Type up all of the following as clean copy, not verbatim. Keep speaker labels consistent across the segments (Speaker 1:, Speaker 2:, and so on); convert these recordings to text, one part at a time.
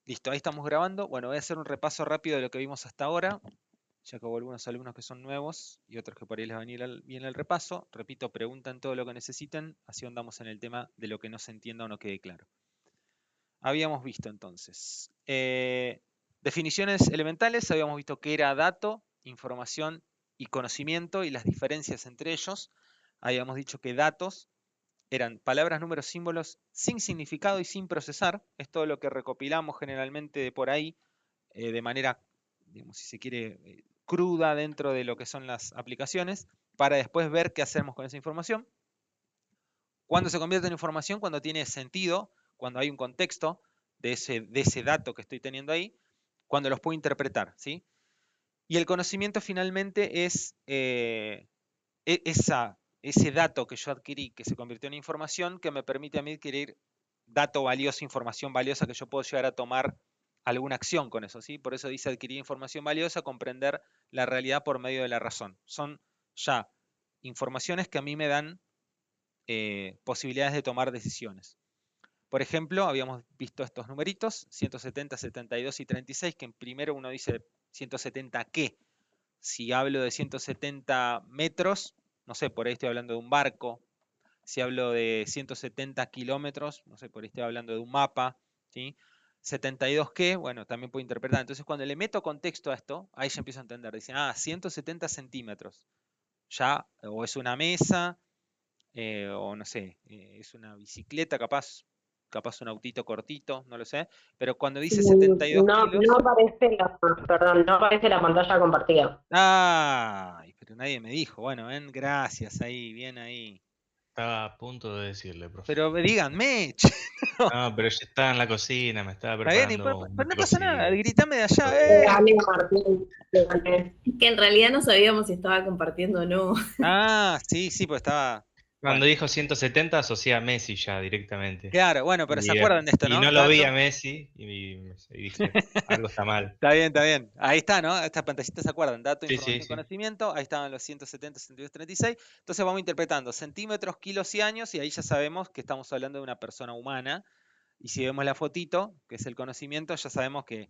Speaker 1: Listo, ahí estamos grabando. Bueno, voy a hacer un repaso rápido de lo que vimos hasta ahora, ya que hubo algunos alumnos que son nuevos y otros que por ahí les va a venir bien el repaso. Repito, preguntan todo lo que necesiten, así andamos en el tema de lo que no se entienda o no quede claro. Habíamos visto entonces definiciones elementales, habíamos visto qué era dato, información y conocimiento y las diferencias entre ellos. Habíamos dicho que datos eran palabras, números, símbolos sin significado y sin procesar. Es todo lo que recopilamos generalmente de por ahí, de manera, digamos, si se quiere, cruda dentro de lo que son las aplicaciones, para después ver qué hacemos con esa información. Cuando se convierte en información, cuando tiene sentido, cuando hay un contexto de ese dato que estoy teniendo ahí, cuando los puedo interpretar, ¿sí? Y el conocimiento finalmente es ese dato que yo adquirí, que se convirtió en información, que me permite a mí adquirir dato valioso, información valiosa que yo puedo llegar a tomar alguna acción con eso, ¿sí? Por eso dice adquirir información valiosa, comprender la realidad por medio de la razón. Son ya informaciones que a mí me dan posibilidades de tomar decisiones. Por ejemplo, habíamos visto estos numeritos, 170, 72 y 36, que en primero uno dice 170 qué. Si hablo de 170 metros, no sé, por ahí estoy hablando de un barco. Si hablo de 170 kilómetros, no sé, por ahí estoy hablando de un mapa. ¿Sí? 72 qué, bueno, también puedo interpretar. Entonces, cuando le meto contexto a esto, ahí ya empiezo a entender. Dicen, 170 centímetros. Ya, o es una mesa, o no sé, es una bicicleta, capaz un autito cortito, no lo sé. Pero cuando
Speaker 2: Sí,
Speaker 1: dice 72
Speaker 2: no
Speaker 1: kilos,
Speaker 2: aparece perdón, no aparece la pantalla compartida.
Speaker 1: ¡ay! Pero nadie me dijo. Bueno, ven, gracias ahí, bien ahí.
Speaker 3: Estaba a punto de decirle, profe.
Speaker 1: Pero díganme, che, no,
Speaker 3: No, pero yo estaba en la cocina, me estaba
Speaker 1: está bien,
Speaker 3: preparando un
Speaker 1: pues no
Speaker 3: mate
Speaker 1: pasa nada,
Speaker 3: cocido.
Speaker 1: gritame de allá,
Speaker 2: Dale, Martín, dale.
Speaker 4: Que en realidad no sabíamos si estaba compartiendo o no.
Speaker 1: Sí, sí, pues estaba.
Speaker 3: Cuando
Speaker 1: Bueno,
Speaker 3: dijo 170 asocié a Messi ya directamente.
Speaker 1: claro, bueno, pero se acuerdan de esto,
Speaker 3: Y
Speaker 1: ¿no?
Speaker 3: no lo vi
Speaker 1: Dato.
Speaker 3: a Messi y dije, algo está mal.
Speaker 1: Está bien, está bien. Ahí está, ¿no? Estas pantallitas se acuerdan. Dato,
Speaker 3: Sí, sí,
Speaker 1: información,
Speaker 3: sí.
Speaker 1: conocimiento. Ahí estaban los 170, 72, 36. Entonces vamos interpretando centímetros, kilos y años y ahí ya sabemos que estamos hablando de una persona humana. Y si vemos la fotito, que es el conocimiento, ya sabemos que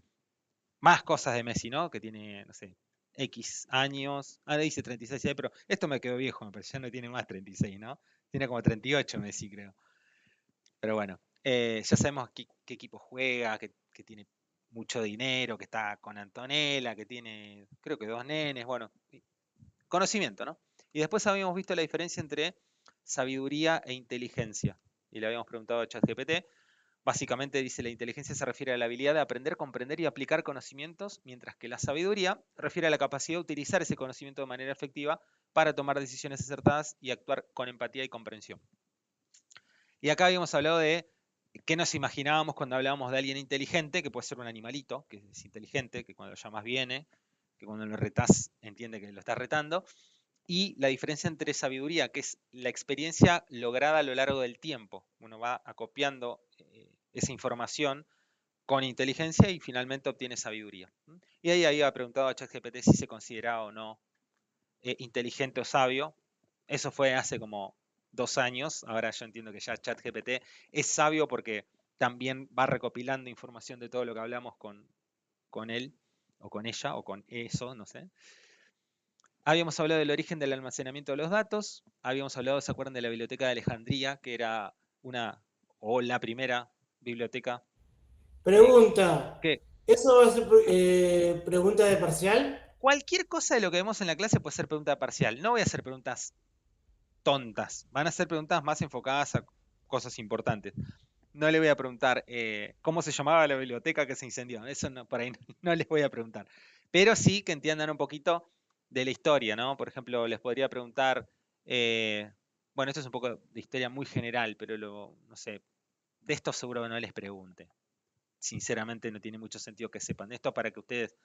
Speaker 1: más cosas de Messi, ¿no? Que tiene, no sé, X años. Ahora dice 36 ahí, pero esto me quedó viejo, me parece, ya no tiene más 36, ¿no? Tiene como 38 Messi, creo. Pero bueno, ya sabemos qué equipo juega, que tiene mucho dinero, que está con Antonella, que tiene, creo que dos nenes, bueno, conocimiento, ¿no? Y después habíamos visto la diferencia entre sabiduría e inteligencia. Y le habíamos preguntado a ChatGPT. Básicamente dice la inteligencia se refiere a la habilidad de aprender, comprender y aplicar conocimientos, mientras que la sabiduría refiere a la capacidad de utilizar ese conocimiento de manera efectiva para tomar decisiones acertadas y actuar con empatía y comprensión. Y acá habíamos hablado de qué nos imaginábamos cuando hablábamos de alguien inteligente, que puede ser un animalito, que es inteligente, que cuando lo llamas viene, que cuando lo retás entiende que lo estás retando, y la diferencia entre sabiduría, que es la experiencia lograda a lo largo del tiempo. Uno va acopiando esa información con inteligencia y finalmente obtiene sabiduría. Y ahí había preguntado a ChatGPT si se consideraba o no inteligente o sabio. Eso fue hace como 2 años. Ahora yo entiendo que ya ChatGPT es sabio porque también va recopilando información de todo lo que hablamos con él, o con ella, o con eso, no sé. Habíamos hablado del origen del almacenamiento de los datos. Habíamos hablado, ¿se acuerdan de la Biblioteca de Alejandría? Que era una, o la primera biblioteca.
Speaker 5: Pregunta,
Speaker 1: Que
Speaker 5: ¿eso va a ser pregunta de parcial?
Speaker 1: cualquier cosa de lo que vemos en la clase puede ser pregunta parcial. No voy a hacer preguntas tontas. Van a ser preguntas más enfocadas a cosas importantes. No le voy a preguntar cómo se llamaba la biblioteca que se incendió. Eso no, por ahí no les voy a preguntar. Pero sí que entiendan un poquito de la historia, ¿no? Por ejemplo, les podría preguntar, bueno, esto es un poco de historia muy general, pero no sé, de esto seguro que no les pregunte. Sinceramente no tiene mucho sentido que sepan esto para que ustedes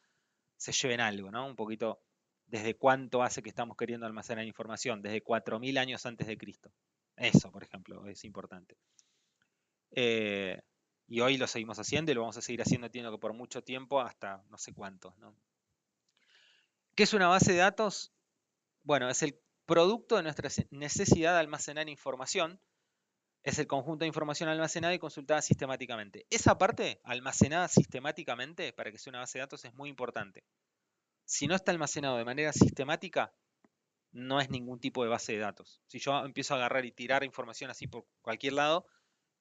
Speaker 1: se lleven algo, ¿no? Un poquito desde cuánto hace que estamos queriendo almacenar información, desde 4000 años antes de Cristo. Eso, por ejemplo, es importante. Eh, y hoy lo seguimos haciendo y lo vamos a seguir haciendo, entiendo que por mucho tiempo, hasta no sé cuántos, ¿no? ¿Qué es una base de datos? Bueno, es el producto de nuestra necesidad de almacenar información Es el conjunto de información almacenada y consultada sistemáticamente. Esa parte, almacenada sistemáticamente, para que sea una base de datos, es muy importante. Si no está almacenado de manera sistemática, no es ningún tipo de base de datos. Si yo empiezo a agarrar y tirar información así por cualquier lado,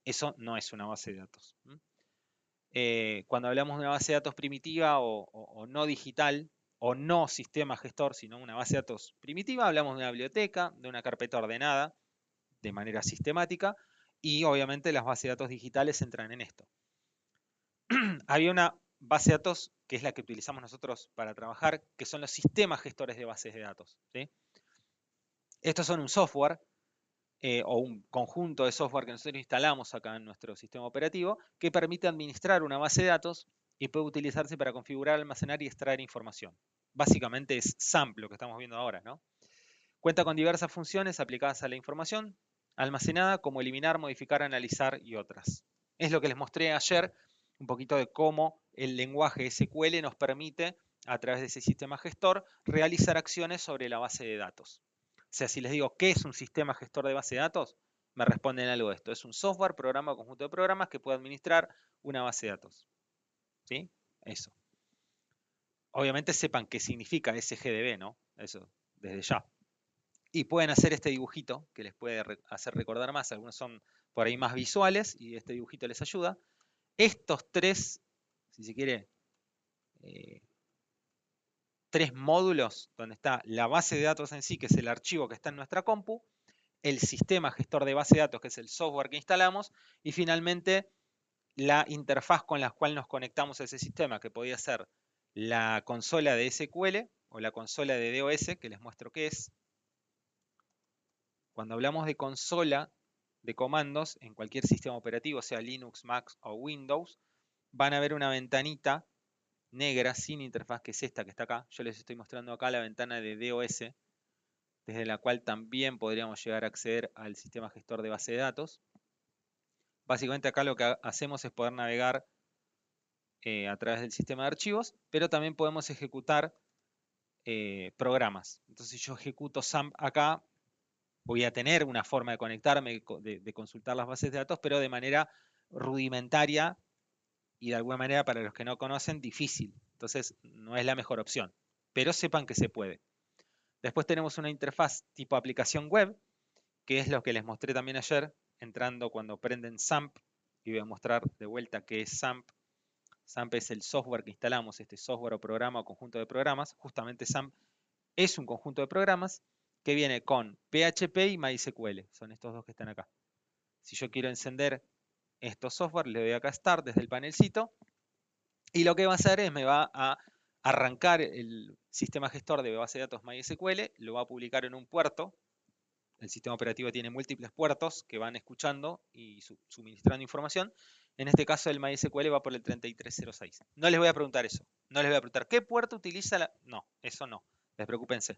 Speaker 1: eso no es una base de datos. Cuando hablamos de una base de datos primitiva o no digital, o no sistema gestor, sino una base de datos primitiva, hablamos de una biblioteca, de una carpeta ordenada de manera sistemática, y obviamente las bases de datos digitales entran en esto. Había una base de datos que es la que utilizamos nosotros para trabajar, que son los sistemas gestores de bases de datos. ¿Sí? Estos son un software o un conjunto de software que nosotros instalamos acá en nuestro sistema operativo que permite administrar una base de datos y puede utilizarse para configurar, almacenar y extraer información. Básicamente es SAMP lo que estamos viendo ahora, ¿no? Cuenta con diversas funciones aplicadas a la información almacenada, como eliminar, modificar, analizar y otras. Es lo que les mostré ayer, un poquito de cómo el lenguaje SQL nos permite, a través de ese sistema gestor, realizar acciones sobre la base de datos. O sea, si les digo, ¿qué es un sistema gestor de base de datos? Me responden algo de esto. Es un software, programa o conjunto de programas que puede administrar una base de datos. ¿Sí? Eso. Obviamente sepan qué significa SGDB, ¿no? Eso, desde ya. Y pueden hacer este dibujito que les puede hacer recordar más. Algunos son por ahí más visuales y este dibujito les ayuda. Estos tres, si se quiere, tres módulos donde está la base de datos en sí, que es el archivo que está en nuestra compu, el sistema gestor de base de datos, que es el software que instalamos, y finalmente la interfaz con la cual nos conectamos a ese sistema, que podía ser la consola de SQL o la consola de DOS, que les muestro qué es. Cuando hablamos de consola de comandos en cualquier sistema operativo, sea Linux, Mac o Windows, van a ver una ventanita negra sin interfaz, que es esta que está acá. Yo les estoy mostrando acá la ventana de DOS, desde la cual también podríamos llegar a acceder al sistema gestor de base de datos. Básicamente acá lo que hacemos es poder navegar a través del sistema de archivos, pero también podemos ejecutar programas. Entonces si yo ejecuto SAMP acá, voy a tener una forma de conectarme, de consultar las bases de datos, pero de manera rudimentaria y de alguna manera, para los que no conocen, difícil. Entonces no es la mejor opción, pero sepan que se puede. Después tenemos una interfaz tipo aplicación web, que es lo que les mostré también ayer, entrando cuando prenden SAMP, y voy a mostrar de vuelta qué es SAMP. SAMP es el software que instalamos, este software o programa o conjunto de programas. Justamente SAMP es un conjunto de programas que viene con PHP y MySQL. Son estos dos que están acá. Si yo quiero encender estos software, le doy acá Start desde el panelcito. Y lo que va a hacer es me va a arrancar el sistema gestor de base de datos MySQL, lo va a publicar en un puerto. El sistema operativo tiene múltiples puertos que van escuchando y suministrando información. En este caso el MySQL va por el 3306. No les voy a preguntar eso. No les voy a preguntar qué puerto utiliza la... No, eso no. Despreocúpense.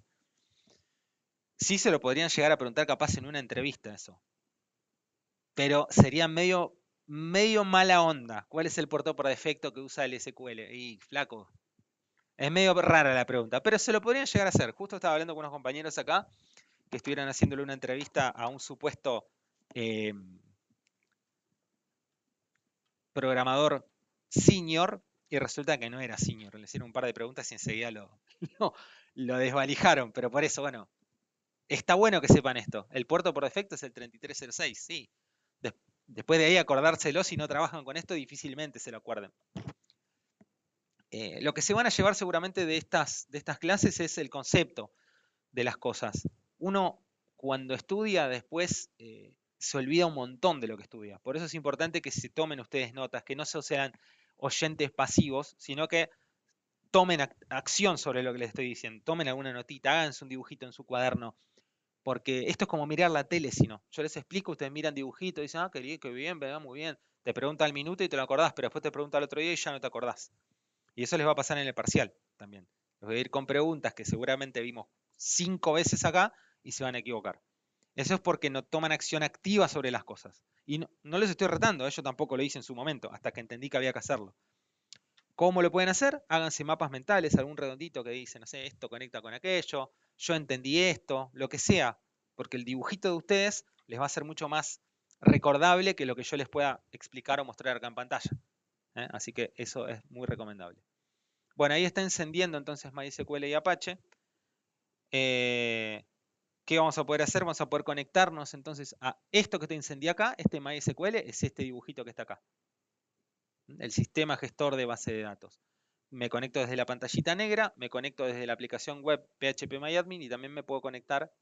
Speaker 1: Sí se lo podrían llegar a preguntar capaz en una entrevista eso. Pero sería medio mala onda. ¿Cuál es el puerto por defecto que usa el SQL? Y flaco. Es medio rara la pregunta, pero se lo podrían llegar a hacer. Justo estaba hablando con unos compañeros acá que estuvieran haciéndole una entrevista a un supuesto programador senior y resulta que no era senior. Le hicieron un par de preguntas y enseguida lo desvalijaron. Pero por eso, bueno, está bueno que sepan esto. El puerto por defecto es el 3306, sí. Después de ahí acordárselo, si no trabajan con esto, difícilmente se lo acuerden. Lo que se van a llevar seguramente de estas clases es el concepto de las cosas. Uno, cuando estudia, después se olvida un montón de lo que estudia. Por eso es importante que se tomen ustedes notas, que no sean oyentes pasivos, sino que tomen acción sobre lo que les estoy diciendo. Tomen alguna notita, háganse un dibujito en su cuaderno. Porque esto es como mirar la tele, si no. Yo les explico, ustedes miran dibujitos y dicen, ah, qué bien, ¿verdad? Muy bien. Te pregunta al minuto y te lo acordás, pero después te pregunta al otro día y ya no te acordás. Y eso les va a pasar en el parcial también. Les voy a ir con preguntas que seguramente vimos 5 veces acá y se van a equivocar. Eso es porque no toman acción activa sobre las cosas. Y no les estoy retando, yo tampoco lo hice en su momento, hasta que entendí que había que hacerlo. ¿Cómo lo pueden hacer? Háganse mapas mentales, algún redondito que dice, no sé, esto conecta con aquello, yo entendí esto, lo que sea, porque el dibujito de ustedes les va a ser mucho más recordable que lo que yo les pueda explicar o mostrar acá en pantalla. Así que eso es muy recomendable. Bueno, ahí está encendiendo entonces MySQL y Apache. ¿Qué vamos a poder hacer? Vamos a poder conectarnos entonces a esto que te encendí acá. Este MySQL es este dibujito que está acá. El sistema gestor de base de datos. Me conecto desde la pantallita negra, me conecto desde la aplicación web PHPMyAdmin y también me puedo conectar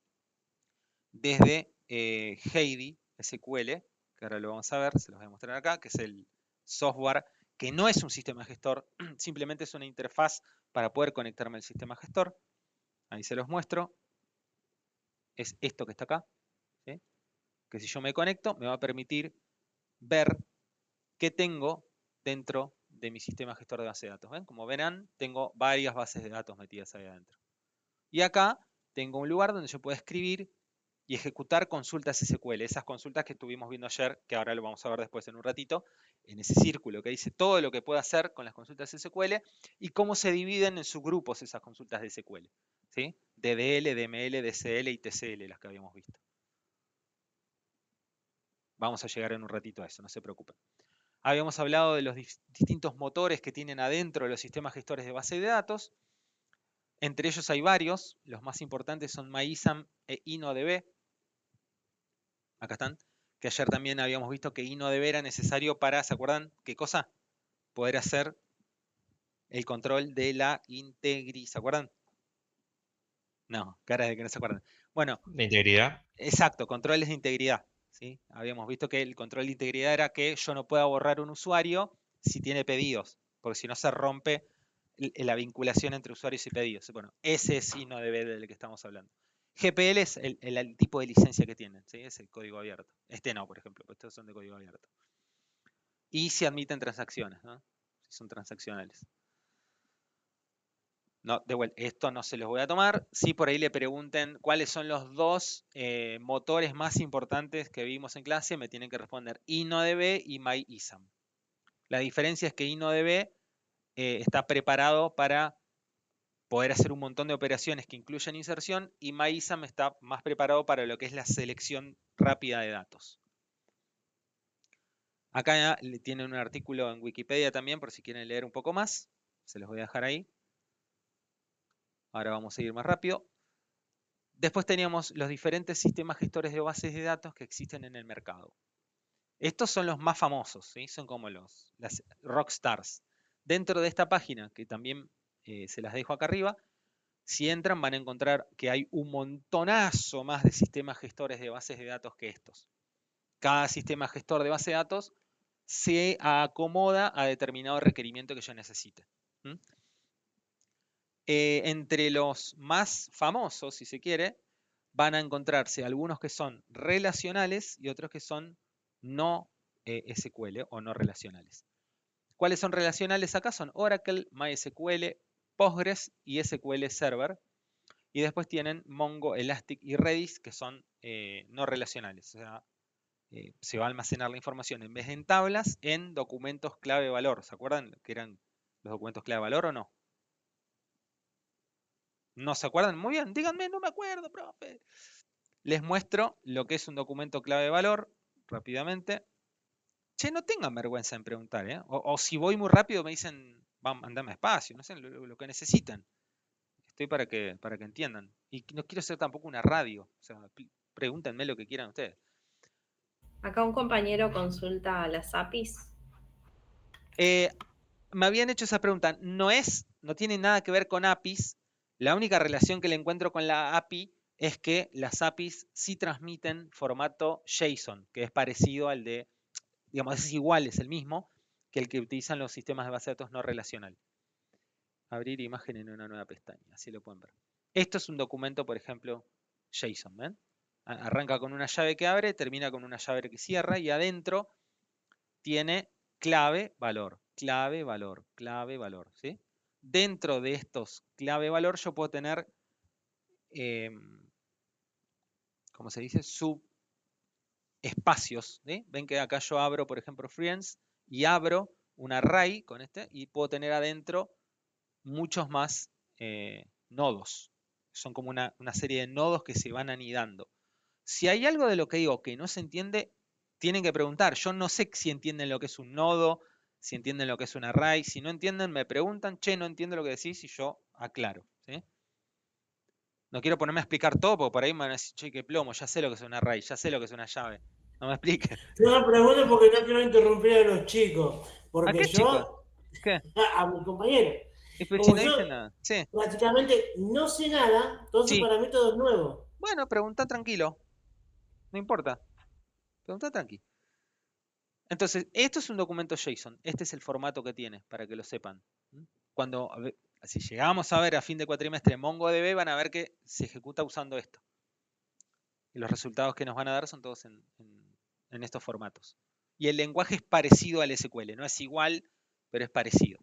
Speaker 1: desde Heidi SQL, que ahora lo vamos a ver, se los voy a mostrar acá, que es el software que no es un sistema gestor, simplemente es una interfaz para poder conectarme al sistema gestor. Ahí se los muestro. Es esto que está acá, ¿sí? Que si yo me conecto me va a permitir ver qué tengo dentro de mi sistema gestor de base de datos. ¿Ven? Como verán, tengo varias bases de datos metidas ahí adentro. Y acá tengo un lugar donde yo puedo escribir y ejecutar consultas SQL, esas consultas que estuvimos viendo ayer, que ahora lo vamos a ver después en un ratito, en ese círculo que dice todo lo que puedo hacer con las consultas SQL y cómo se dividen en subgrupos esas consultas de SQL. ¿Sí? DDL, DML, DCL y TCL, las que habíamos visto. Vamos a llegar en un ratito a eso, no se preocupen. Habíamos hablado de los distintos motores que tienen adentro los sistemas gestores de base de datos. Entre ellos hay varios. Los más importantes son MyISAM e InnoDB. Acá están. Que ayer también habíamos visto que InnoDB era necesario para, ¿se acuerdan? ¿Qué cosa? Poder hacer el control de la integridad. ¿Se acuerdan? No, cara de que no se acuerdan. Bueno.
Speaker 3: ¿De integridad?
Speaker 1: Exacto, controles de integridad. ¿Sí? Habíamos visto que el control de integridad era que yo no pueda borrar un usuario si tiene pedidos, porque si no se rompe la vinculación entre usuarios y pedidos. Bueno, ese es InnoDB del que estamos hablando. GPL es el tipo de licencia que tienen, ¿sí? Es el código abierto. Este no, por ejemplo, pues estos son de código abierto. Y si admiten transacciones, ¿no? Si son transaccionales. No, de vuelta, esto no se los voy a tomar. Si por ahí le pregunten cuáles son los dos motores más importantes que vimos en clase, me tienen que responder InnoDB y MyISAM. La diferencia es que InnoDB está preparado para poder hacer un montón de operaciones que incluyen inserción y MyISAM está más preparado para lo que es la selección rápida de datos. Acá tienen un artículo en Wikipedia también por si quieren leer un poco más. Se los voy a dejar ahí. Ahora vamos a ir más rápido. Después teníamos los diferentes sistemas gestores de bases de datos que existen en el mercado. Estos son los más famosos, ¿sí? Son como las rockstars. Dentro de esta página, que también se las dejo acá arriba, si entran van a encontrar que hay un montonazo más de sistemas gestores de bases de datos que estos. Cada sistema gestor de base de datos se acomoda a determinado requerimiento que yo necesite. Entre los más famosos, si se quiere, van a encontrarse algunos que son relacionales y otros que son no SQL o no relacionales. ¿Cuáles son relacionales acá? Son Oracle, MySQL, Postgres y SQL Server. Y después tienen Mongo, Elastic y Redis, que son no relacionales. O sea, se va a almacenar la información en vez de en tablas, en documentos clave-valor. ¿Se acuerdan que eran los documentos clave-valor o no? ¿No se acuerdan? Muy bien, díganme, no me acuerdo, profe. Les muestro lo que es un documento clave-valor rápidamente. Che, no tengan vergüenza en preguntar, ¿eh? O si voy muy rápido me dicen, vamos, andame despacio, no sé, lo que necesitan. Estoy para que entiendan. Y no quiero ser tampoco una radio. O sea, pregúntenme lo que quieran ustedes.
Speaker 4: Acá un compañero consulta las APIs.
Speaker 1: Me habían hecho esa pregunta. No tiene nada que ver con APIs. La única relación que le encuentro con la API es que las APIs sí transmiten formato JSON, que es parecido al de, digamos, es igual, es el mismo que el que utilizan los sistemas de base de datos no relacional. Abrir imagen en una nueva pestaña, así lo pueden ver. Esto es un documento, por ejemplo, JSON, ¿ven? Arranca con una llave que abre, termina con una llave que cierra y adentro tiene clave, valor, clave, valor, clave, valor, ¿sí? Dentro de estos clave, valor yo puedo tener, ¿cómo se dice? Subespacios, ¿sí? Ven que acá yo abro, por ejemplo, friends y abro un array con este y puedo tener adentro muchos más nodos. Son como una serie de nodos que se van anidando. Si hay algo de lo que digo que no se entiende, tienen que preguntar. Yo no sé si entienden lo que es un nodo, si entienden lo que es un array. Si no entienden, me preguntan, che, no entiendo lo que decís y yo aclaro. ¿Sí? No quiero ponerme a explicar todo porque por ahí me van a decir, che, qué plomo, ya sé lo que es un array, ya sé lo que es una llave. No me expliques.
Speaker 5: Yo pregunto porque no quiero interrumpir a los chicos.
Speaker 1: ¿A
Speaker 5: Porque
Speaker 1: qué, chicos?
Speaker 5: yo,
Speaker 1: ¿Qué?
Speaker 5: a mi compañero,
Speaker 1: Pero si
Speaker 5: como
Speaker 1: no
Speaker 5: yo
Speaker 1: dicen nada. Sí.
Speaker 5: prácticamente no sé nada, entonces
Speaker 1: Sí.
Speaker 5: para mí todo es nuevo.
Speaker 1: Bueno, pregunta tranquilo. No importa. Pregunta tranquilo. Entonces, esto es un documento JSON. Este es el formato que tiene, para que lo sepan. Si llegamos a ver a fin de cuatrimestre MongoDB, van a ver que se ejecuta usando esto. Y los resultados que nos van a dar son todos en estos formatos. Y el lenguaje es parecido al SQL. No es igual, pero es parecido.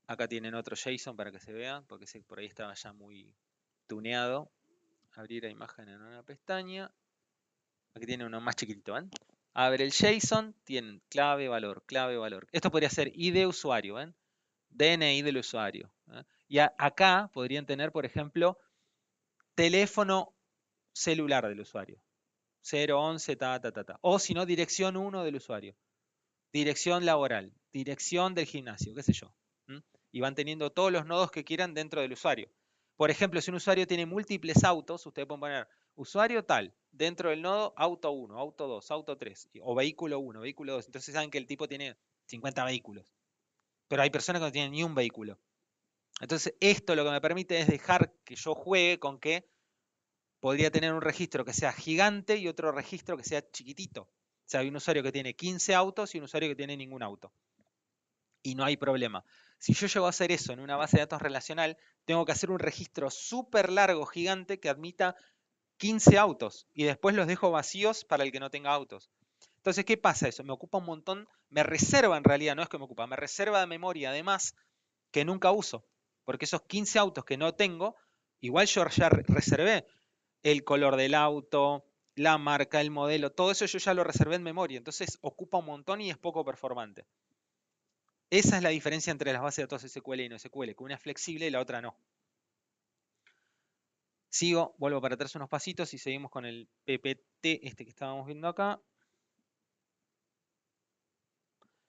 Speaker 1: Acá tienen otro JSON para que se vean, porque por ahí estaba ya muy tuneado. Abrir la imagen en una pestaña. Aquí tiene uno más chiquitito, ¿ven? Abre el JSON, tienen clave, valor, clave, valor. Esto podría ser ID de usuario, ¿ven? DNI del usuario. Y acá podrían tener, por ejemplo, teléfono celular del usuario. 011, ta, ta, ta, ta. O si no, dirección 1 del usuario. Dirección laboral, dirección del gimnasio, qué sé yo. Y van teniendo todos los nodos que quieran dentro del usuario. Por ejemplo, si un usuario tiene múltiples autos, ustedes pueden poner usuario tal, dentro del nodo auto 1, auto 2, auto 3, o vehículo 1, vehículo 2. Entonces saben que el tipo tiene 50 vehículos. Pero hay personas que no tienen ni un vehículo. Entonces esto lo que me permite es dejar que yo juegue con que podría tener un registro que sea gigante y otro registro que sea chiquitito. O sea, hay un usuario que tiene 15 autos y un usuario que tiene ningún auto. Y no hay problema. Si yo llego a hacer eso en una base de datos relacional, tengo que hacer un registro súper largo, gigante, que admita 15 autos y después los dejo vacíos para el que no tenga autos. Entonces, ¿qué pasa eso? Me ocupa un montón, me reserva en realidad, no es que me ocupa, me reserva de memoria además que nunca uso. Porque esos 15 autos que no tengo, igual yo ya reservé el color del auto, la marca, el modelo, todo eso yo ya lo reservé en memoria. Entonces ocupa un montón y es poco performante. Esa es la diferencia entre las bases de datos SQL y no SQL, que una es flexible y la otra no. Sigo, vuelvo para atrás unos pasitos y seguimos con el PPT, este que estábamos viendo acá.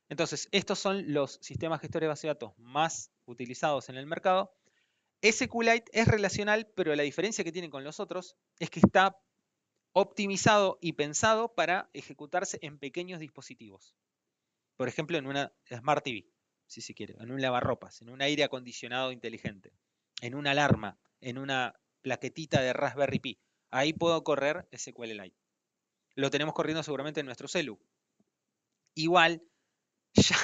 Speaker 1: Entonces, estos son los sistemas gestores de base de datos más utilizados en el mercado. SQLite es relacional, pero la diferencia que tiene con los otros es que está optimizado y pensado para ejecutarse en pequeños dispositivos. Por ejemplo, en una Smart TV, si se quiere, en un lavarropas, en un aire acondicionado inteligente, en una alarma, en una plaquetita de Raspberry Pi. Ahí puedo correr SQLite. Lo tenemos corriendo seguramente en nuestro celu. Igual, ya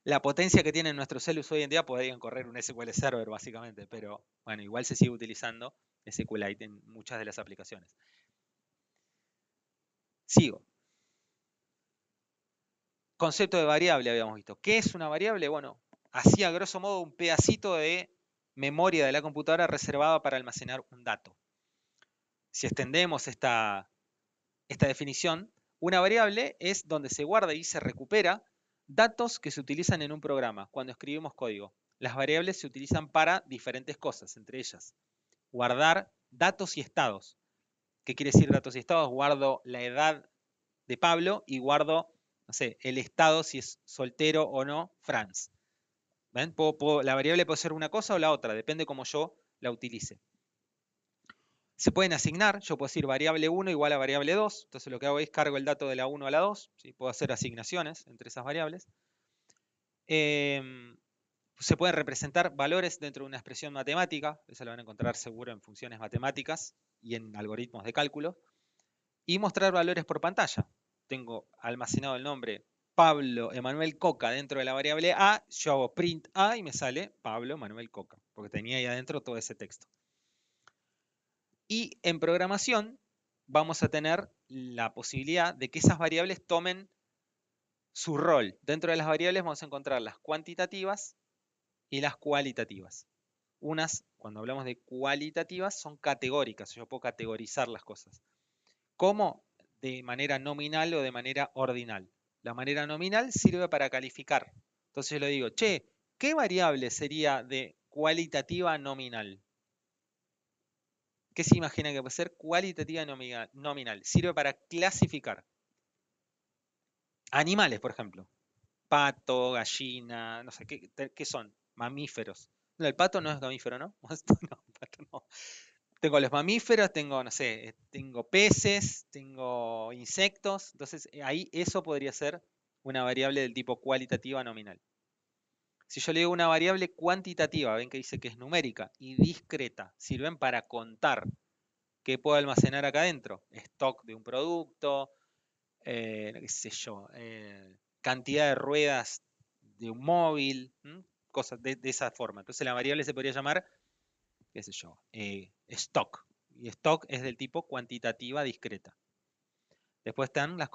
Speaker 1: la potencia que tienen nuestros celus hoy en día podrían correr un SQL Server básicamente, pero bueno, igual se sigue utilizando SQLite en muchas de las aplicaciones. Sigo. Concepto de variable habíamos visto. ¿Qué es una variable? Bueno, así a grosso modo un pedacito de memoria de la computadora reservada para almacenar un dato. Si extendemos esta definición, una variable es donde se guarda y se recupera datos que se utilizan en un programa cuando escribimos código. Las variables se utilizan para diferentes cosas, entre ellas guardar datos y estados. ¿Qué quiere decir datos y estados? Guardo la edad de Pablo y guardo, no sé, el estado, si es soltero o no, Franz. ¿Ven? La variable puede ser una cosa o la otra, depende cómo yo la utilice. Se pueden asignar, yo puedo decir variable 1 igual a variable 2, entonces lo que hago es cargo el dato de la 1 a la 2, ¿sí? Puedo hacer asignaciones entre esas variables. Se pueden representar valores dentro de una expresión matemática, eso lo van a encontrar seguro en funciones matemáticas y en algoritmos de cálculo. Y mostrar valores por pantalla. Tengo almacenado el nombre Pablo Emanuel Coca dentro de la variable A, yo hago print A y me sale Pablo Emanuel Coca, porque tenía ahí adentro todo ese texto. Y en programación vamos a tener la posibilidad de que esas variables tomen su rol. Dentro de las variables vamos a encontrar las cuantitativas y las cualitativas. Unas, cuando hablamos de cualitativas, son categóricas, yo puedo categorizar las cosas. ¿Cómo? De manera nominal o de manera ordinal. La manera nominal sirve para calificar. Entonces yo le digo, che, ¿qué variable sería de cualitativa nominal? ¿Qué se imagina que puede ser? Cualitativa nominal. Sirve para clasificar animales, por ejemplo. Pato, gallina, no sé, ¿qué son? Mamíferos. No, el pato no es mamífero, ¿no? No, pato no. Tengo los mamíferos, tengo, no sé, tengo peces, tengo insectos. Entonces, ahí eso podría ser una variable del tipo cualitativa nominal. Si yo le digo una variable cuantitativa, ven que dice que es numérica y discreta, sirven para contar qué puedo almacenar acá adentro. Stock de un producto, qué sé yo, cantidad de ruedas de un móvil, cosas de esa forma. Entonces la variable se podría llamar, qué sé yo, stock. Y stock es del tipo cuantitativa discreta. Después están las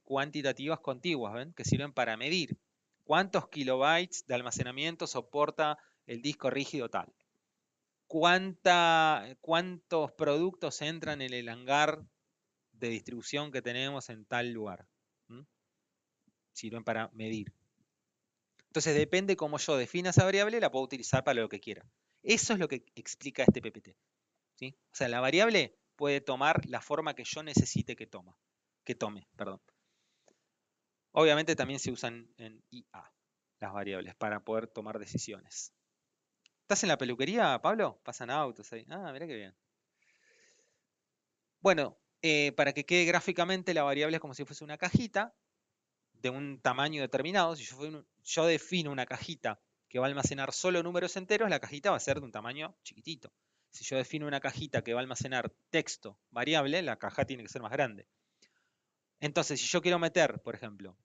Speaker 1: cuantitativas contiguas, ¿ven? Que sirven para medir cuántos kilobytes de almacenamiento soporta el disco rígido tal. ¿Cuántos productos entran en el hangar de distribución que tenemos en tal lugar? Sirven para medir. Entonces depende cómo yo defina esa variable, la puedo utilizar para lo que quiera. Eso es lo que explica este PPT. ¿Sí? O sea, la variable puede tomar la forma que yo necesite que tome. Obviamente también se usan en IA las variables para poder tomar decisiones. ¿Estás en la peluquería, Pablo? Pasan autos ahí. Ah, mirá qué bien. Bueno, para que quede gráficamente, la variable es como si fuese una cajita de un tamaño determinado. Si yo defino una cajita que va a almacenar solo números enteros, la cajita va a ser de un tamaño chiquitito. Si yo defino una cajita que va a almacenar texto variable, la caja tiene que ser más grande. Entonces, si yo quiero meter, por ejemplo,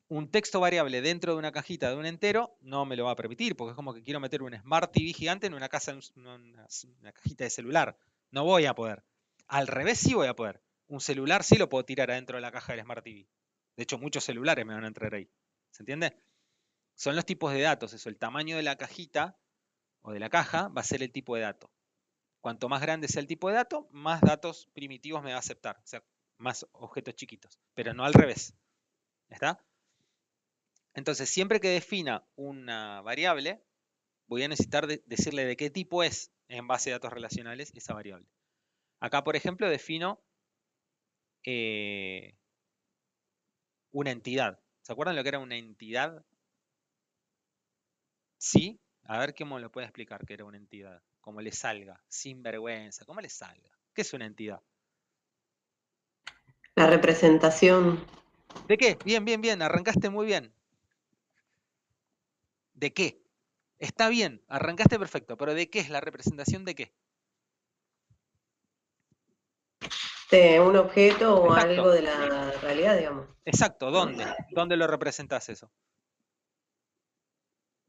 Speaker 1: un texto variable dentro de una cajita de un entero, no me lo va a permitir, porque es como que quiero meter un Smart TV gigante en una cajita de celular. No voy a poder. Al revés sí voy a poder. Un celular sí lo puedo tirar adentro de la caja del Smart TV. De hecho, muchos celulares me van a entrar ahí. ¿Se entiende? Son los tipos de datos. Eso, el tamaño de la cajita o de la caja va a ser el tipo de dato. Cuanto más grande sea el tipo de dato, más datos primitivos me va a aceptar. O sea, más objetos chiquitos. Pero no al revés. ¿Está? Entonces, siempre que defina una variable, voy a necesitar decirle de qué tipo es en base a datos relacionales esa variable. Acá, por ejemplo, defino una entidad. ¿Se acuerdan lo que era una entidad? Sí. A ver cómo lo puede explicar que era una entidad. Como le salga, sin vergüenza, como le salga. ¿Qué es una entidad?
Speaker 2: La representación.
Speaker 1: ¿De qué? Bien, bien, bien. Arrancaste muy bien. ¿De qué? Está bien, arrancaste perfecto, pero ¿de qué es la representación de qué?
Speaker 2: De un objeto o
Speaker 1: Exacto.
Speaker 2: algo de la realidad, digamos.
Speaker 1: Exacto, ¿dónde? ¿Dónde lo representas eso?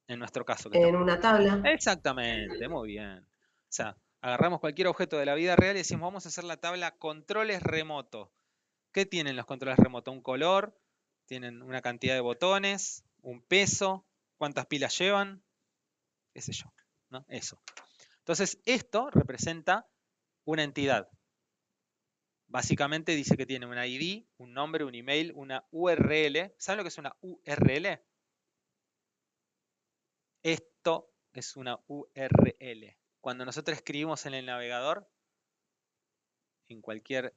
Speaker 1: En nuestro caso.
Speaker 2: En una tabla.
Speaker 1: Exactamente, muy bien. O sea, agarramos cualquier objeto de la vida real y decimos, vamos a hacer la tabla controles remotos. ¿Qué tienen los controles remotos? Un color, tienen una cantidad de botones, un peso, cuántas pilas llevan, qué sé yo, ¿no? Eso. Entonces, esto representa una entidad. Básicamente dice que tiene un ID, un nombre, un email, una URL. ¿Saben lo que es una URL? Esto es una URL. Cuando nosotros escribimos en el navegador, en cualquier...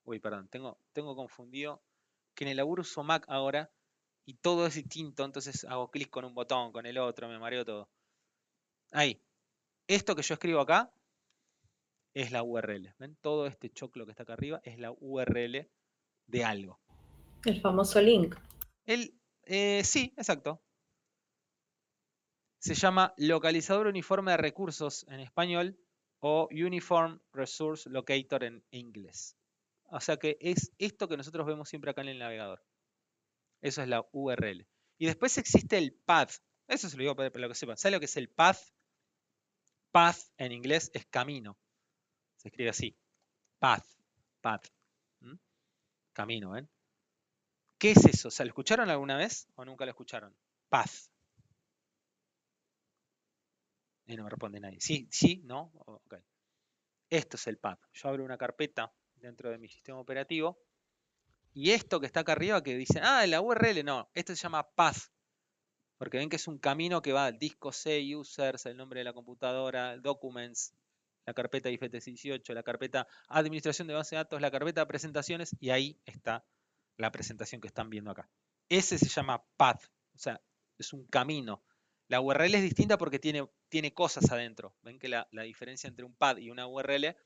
Speaker 1: uy, perdón, tengo confundido que en el laburo uso Mac ahora y todo es distinto, entonces hago clic con un botón, con el otro, me mareo todo. Ahí. Esto que yo escribo acá es la URL. ¿Ven? Todo este choclo que está acá arriba es la URL de algo.
Speaker 4: El famoso link.
Speaker 1: Sí, exacto. Se llama localizador uniforme de recursos en español o Uniform Resource Locator en inglés. O sea que es esto que nosotros vemos siempre acá en el navegador. Eso es la URL. Y después existe el path. Eso se lo digo para lo que sepan. ¿Saben lo que es el path? Path en inglés es camino. Se escribe así. Path. Path. Camino, ¿ven? ¿Qué es eso? ¿Se lo escucharon alguna vez o nunca lo escucharon? Path. Y no me responde nadie. Sí, sí, no. Ok. Esto es el path. Yo abro una carpeta dentro de mi sistema operativo. Y esto que está acá arriba que dicen, la URL, no. Esto se llama path. Porque ven que es un camino que va al disco C, users, el nombre de la computadora, documents, la carpeta IFTS18, la carpeta administración de base de datos, la carpeta presentaciones, y ahí está la presentación que están viendo acá. Ese se llama path, o sea, es un camino. La URL es distinta porque tiene cosas adentro. Ven que la diferencia entre un path y una URL,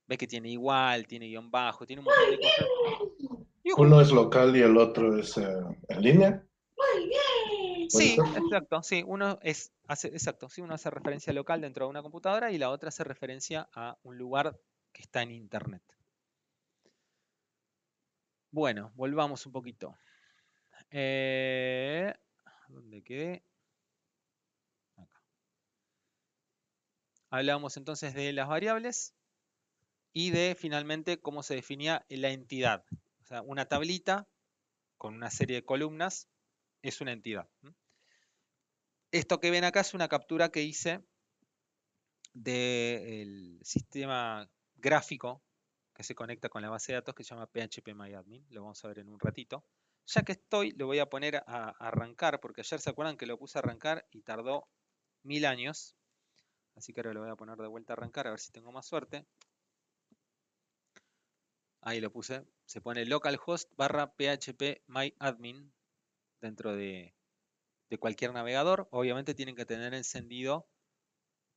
Speaker 1: ves que tiene igual, tiene guión bajo, tiene un montón de cosas.
Speaker 6: Uno es local y el otro es en línea.
Speaker 1: Sí, exacto. Sí, uno hace referencia local dentro de una computadora y la otra hace referencia a un lugar que está en internet. Bueno, volvamos un poquito. ¿Dónde quedé? Acá. Hablábamos entonces de las variables y de finalmente cómo se definía la entidad. O sea, una tablita con una serie de columnas es una entidad. Esto que ven acá es una captura que hice del sistema gráfico que se conecta con la base de datos que se llama PHPMyAdmin. Lo vamos a ver en un ratito. Ya que estoy, lo voy a poner a arrancar, porque ayer se acuerdan que lo puse a arrancar y tardó 1000 años. Así que ahora lo voy a poner de vuelta a arrancar, a ver si tengo más suerte. Ahí lo puse. Se pone localhost /phpMyAdmin dentro de cualquier navegador. Obviamente tienen que tener encendido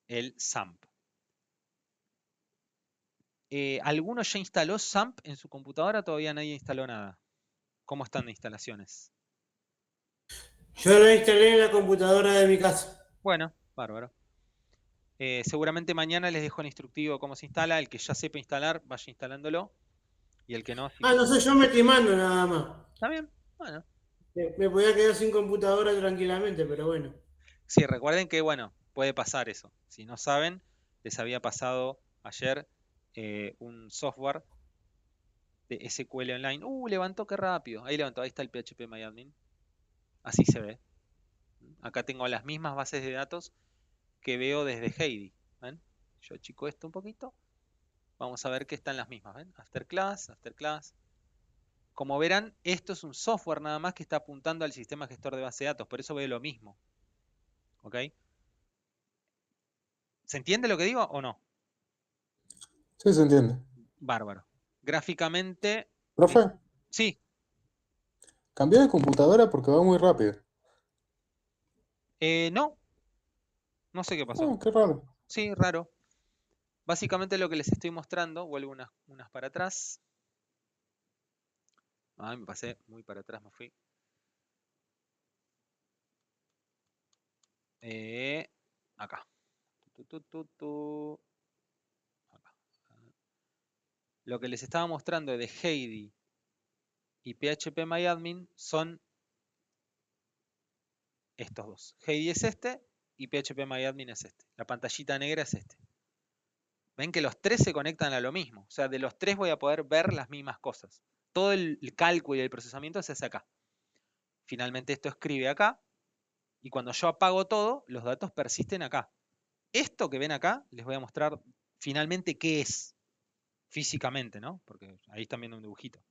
Speaker 1: el SAMP. ¿Alguno ya instaló SAMP en su computadora? Todavía nadie instaló nada. ¿Cómo están de instalaciones?
Speaker 5: Yo lo instalé en la computadora de mi casa.
Speaker 1: Bueno, bárbaro. Seguramente mañana les dejo el instructivo de cómo se instala. El que ya sepa instalar, vaya instalándolo. Y el que no...
Speaker 5: No sé, yo me estoy mando nada más.
Speaker 1: ¿Está bien? Bueno.
Speaker 5: Me podía quedar sin computadora tranquilamente, pero bueno.
Speaker 1: Sí, recuerden que, bueno, puede pasar eso. Si no saben, les había pasado ayer un software de SQL Online. Levantó, qué rápido. Ahí levantó, ahí está el PHPMyAdmin. Así se ve. Acá tengo las mismas bases de datos que veo desde Heidi. ¿Ven? Yo achico esto un poquito. Vamos a ver que están las mismas. ¿Ven? After class, after class. Como verán, esto es un software nada más que está apuntando al sistema gestor de base de datos. Por eso veo lo mismo. ¿Ok? ¿Se entiende lo que digo o no?
Speaker 7: Sí, se entiende.
Speaker 1: Bárbaro. Gráficamente...
Speaker 7: Profe,
Speaker 1: Sí.
Speaker 7: cambié de computadora porque va muy rápido.
Speaker 1: No. No sé qué pasó.
Speaker 7: Qué raro.
Speaker 1: Sí, raro. Básicamente lo que les estoy mostrando, vuelvo unas para atrás. Ay, me pasé muy para atrás, me fui. Acá. Acá. Lo que les estaba mostrando de Heidi y PHPMyAdmin son estos dos. Heidi es este y PHPMyAdmin es este. La pantallita negra es este. Ven que los tres se conectan a lo mismo. O sea, de los tres voy a poder ver las mismas cosas. Todo el cálculo y el procesamiento se hace acá. Finalmente esto escribe acá. Y cuando yo apago todo, los datos persisten acá. Esto que ven acá, les voy a mostrar finalmente qué es físicamente, ¿no? Porque ahí están viendo un dibujito.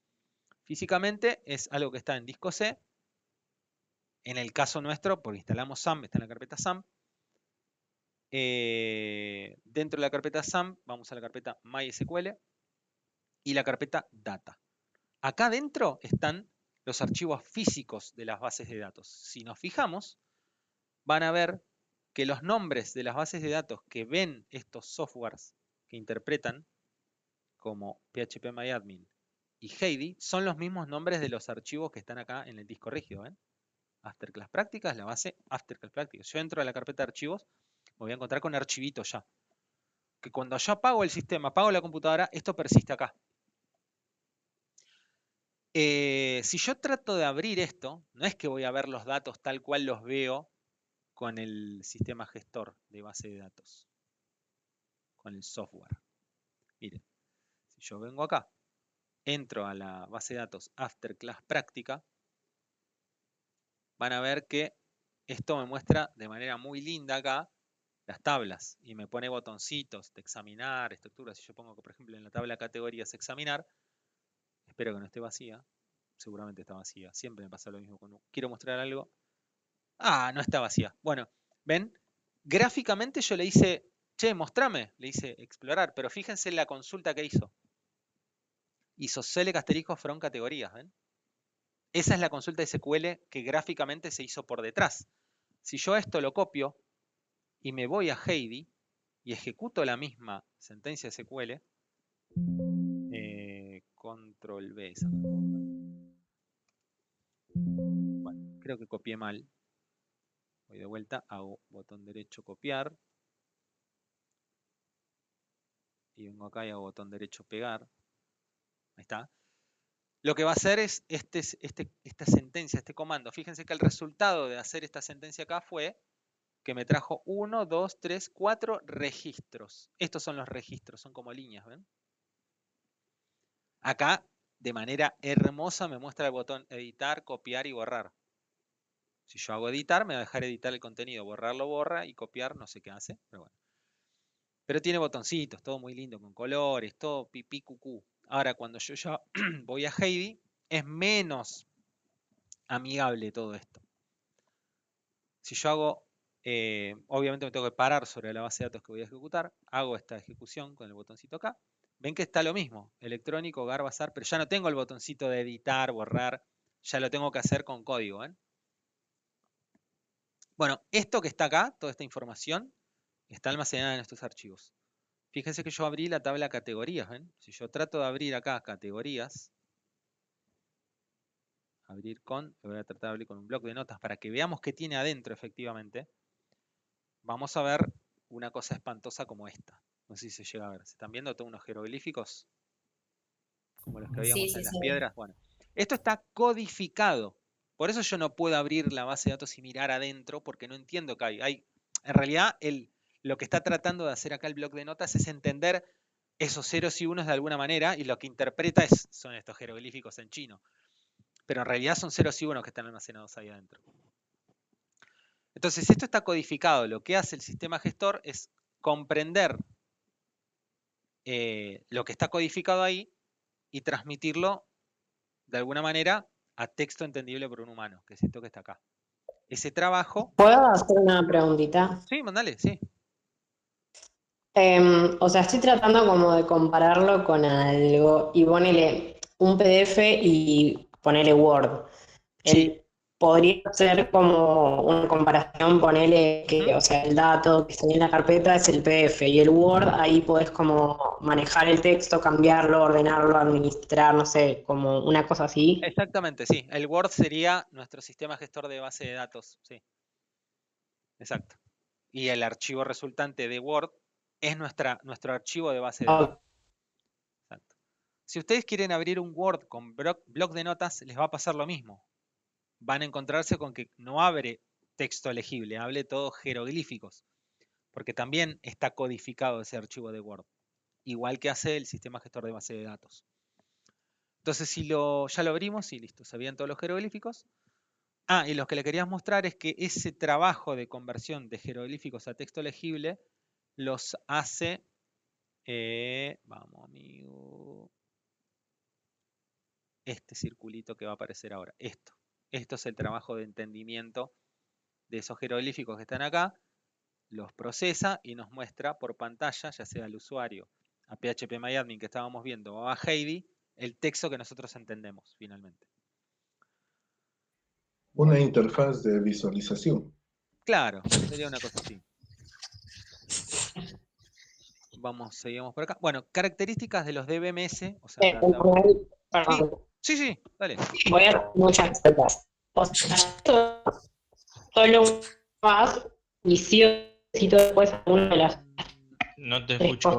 Speaker 1: Físicamente es algo que está en disco C. En el caso nuestro, porque instalamos SAMP, está en la carpeta SAMP. Dentro de la carpeta SAMP, vamos a la carpeta MySQL y la carpeta Data. Acá dentro están los archivos físicos de las bases de datos. Si nos fijamos, van a ver que los nombres de las bases de datos que ven estos softwares que interpretan, como PHPMyAdmin y Heidi, son los mismos nombres de los archivos que están acá en el disco rígido. ¿Ven? Afterclass Prácticas, la base Afterclass Prácticas. Yo entro a la carpeta de archivos, me voy a encontrar con archivitos ya. Que cuando yo apago el sistema, apago la computadora, esto persiste acá. Si yo trato de abrir esto, no es que voy a ver los datos tal cual los veo con el sistema gestor de base de datos, con el software. Miren, si yo vengo acá, entro a la base de datos Afterclass Práctica, van a ver que esto me muestra de manera muy linda acá las tablas y me pone botoncitos de examinar, estructuras. Si yo pongo, por ejemplo, en la tabla categorías examinar, espero que no esté vacía, seguramente está vacía, siempre me pasa lo mismo cuando quiero mostrar algo. No está vacía. Bueno, ¿ven? Gráficamente yo le hice che, mostrame, le dice explorar, pero fíjense en la consulta que hizo. Hizo select asterisco from categorías, ¿ven? Esa es la consulta de SQL que gráficamente se hizo por detrás. Si yo esto lo copio y me voy a Heidi y ejecuto la misma sentencia SQL, control B. Bueno, creo que copié mal. Voy de vuelta, hago botón derecho copiar. Y vengo acá y hago botón derecho pegar. Ahí está. Lo que va a hacer es esta sentencia, este comando. Fíjense que el resultado de hacer esta sentencia acá fue que me trajo 1, 2, 3, 4 registros. Estos son los registros, son como líneas, ¿ven? Acá, de manera hermosa, me muestra el botón editar, copiar y borrar. Si yo hago editar, me va a dejar editar el contenido. Borrarlo borra y copiar no sé qué hace, pero bueno. Pero tiene botoncitos, todo muy lindo, con colores, todo pipí cucú. Ahora, cuando yo ya voy a Heidi, es menos amigable todo esto. Si yo hago, obviamente me tengo que parar sobre la base de datos que voy a ejecutar, hago esta ejecución con el botoncito acá. Ven que está lo mismo, electrónico, garbazar, pero ya no tengo el botoncito de editar, borrar, ya lo tengo que hacer con código, ¿ven? Bueno, esto que está acá, toda esta información, está almacenada en estos archivos. Fíjense que yo abrí la tabla categorías, ¿ven? Si yo trato de abrir acá categorías, voy a tratar de abrir con un bloc de notas para que veamos qué tiene adentro efectivamente. Vamos a ver una cosa espantosa como esta. No sé si se llega a ver. ¿Se están viendo todos unos jeroglíficos? Como los que veíamos en las piedras. Bueno, esto está codificado. Por eso yo no puedo abrir la base de datos y mirar adentro porque no entiendo qué hay. En realidad, lo que está tratando de hacer acá el bloc de notas es entender esos ceros y unos de alguna manera y lo que interpreta son estos jeroglíficos en chino. Pero en realidad son ceros y unos que están almacenados ahí adentro. Entonces, esto está codificado. Lo que hace el sistema gestor es comprender lo que está codificado ahí y transmitirlo de alguna manera a texto entendible por un humano, que es esto que está acá. Ese trabajo...
Speaker 8: ¿Puedo hacer una preguntita?
Speaker 1: Sí, mandale, sí.
Speaker 8: O sea, estoy tratando como de compararlo con algo y ponele un PDF y ponele Word.
Speaker 1: Sí.
Speaker 8: Podría ser como una comparación, ponele que, o sea, el dato que está en la carpeta es el PDF y el Word, ahí podés como manejar el texto, cambiarlo, ordenarlo, administrar, no sé, como una cosa así.
Speaker 1: Exactamente, sí. El Word sería nuestro sistema gestor de base de datos, sí. Exacto. Y el archivo resultante de Word es nuestro archivo de base de datos. Exacto. Si ustedes quieren abrir un Word con bloc de notas, les va a pasar lo mismo. Van a encontrarse con que no abre texto legible, abre todo jeroglíficos, porque también está codificado ese archivo de Word, igual que hace el sistema gestor de base de datos. Entonces, si ya lo abrimos y listo, se veían todos los jeroglíficos. Y lo que le querías mostrar es que ese trabajo de conversión de jeroglíficos a texto legible los hace, vamos amigo, este circulito que va a aparecer ahora, esto. Esto es el trabajo de entendimiento de esos jeroglíficos que están acá, los procesa y nos muestra por pantalla, ya sea al usuario, a PHPMyAdmin que estábamos viendo o a Heidi, el texto que nosotros entendemos finalmente.
Speaker 6: Una interfaz de visualización.
Speaker 1: Claro, sería una cosa así. Seguimos por acá. Bueno, características de los DBMS. O sea, sí, dale.
Speaker 8: Voy a hacer muchas cosas. O sea, esto solo más y sí necesito después una de las...
Speaker 3: No te escucho.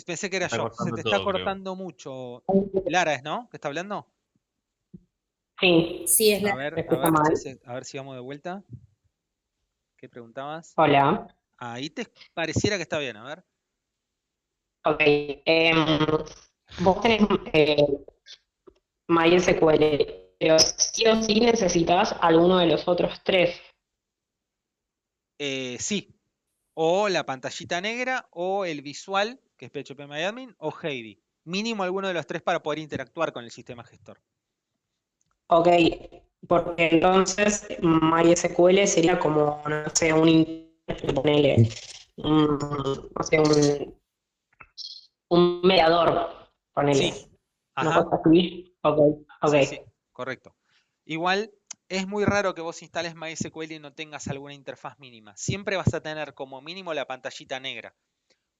Speaker 1: Pensé que era yo. Se te está cortando mucho. Lara, ¿no? ¿Que está hablando?
Speaker 8: Sí.
Speaker 4: Sí, es la...
Speaker 1: A ver si vamos de vuelta. ¿Qué preguntabas?
Speaker 8: Hola.
Speaker 1: Ahí te pareciera que está bien, a ver.
Speaker 8: Ok. Vos tenés MySQL, pero sí o sí necesitas alguno de los otros tres.
Speaker 1: Sí. O la pantallita negra, o el visual, que es PHPMyAdmin, o Heidi. Mínimo alguno de los tres para poder interactuar con el sistema gestor.
Speaker 8: Ok, porque entonces MySQL sería como, no sé, un ponele. o sea, un mediador, ponele.
Speaker 1: Sí,
Speaker 8: ¿Una
Speaker 1: ajá,
Speaker 8: cosa así? Ok, ok.
Speaker 1: sí, sí, correcto. Igual es muy raro que vos instales MySQL y no tengas alguna interfaz mínima. Siempre vas a tener como mínimo la pantallita negra.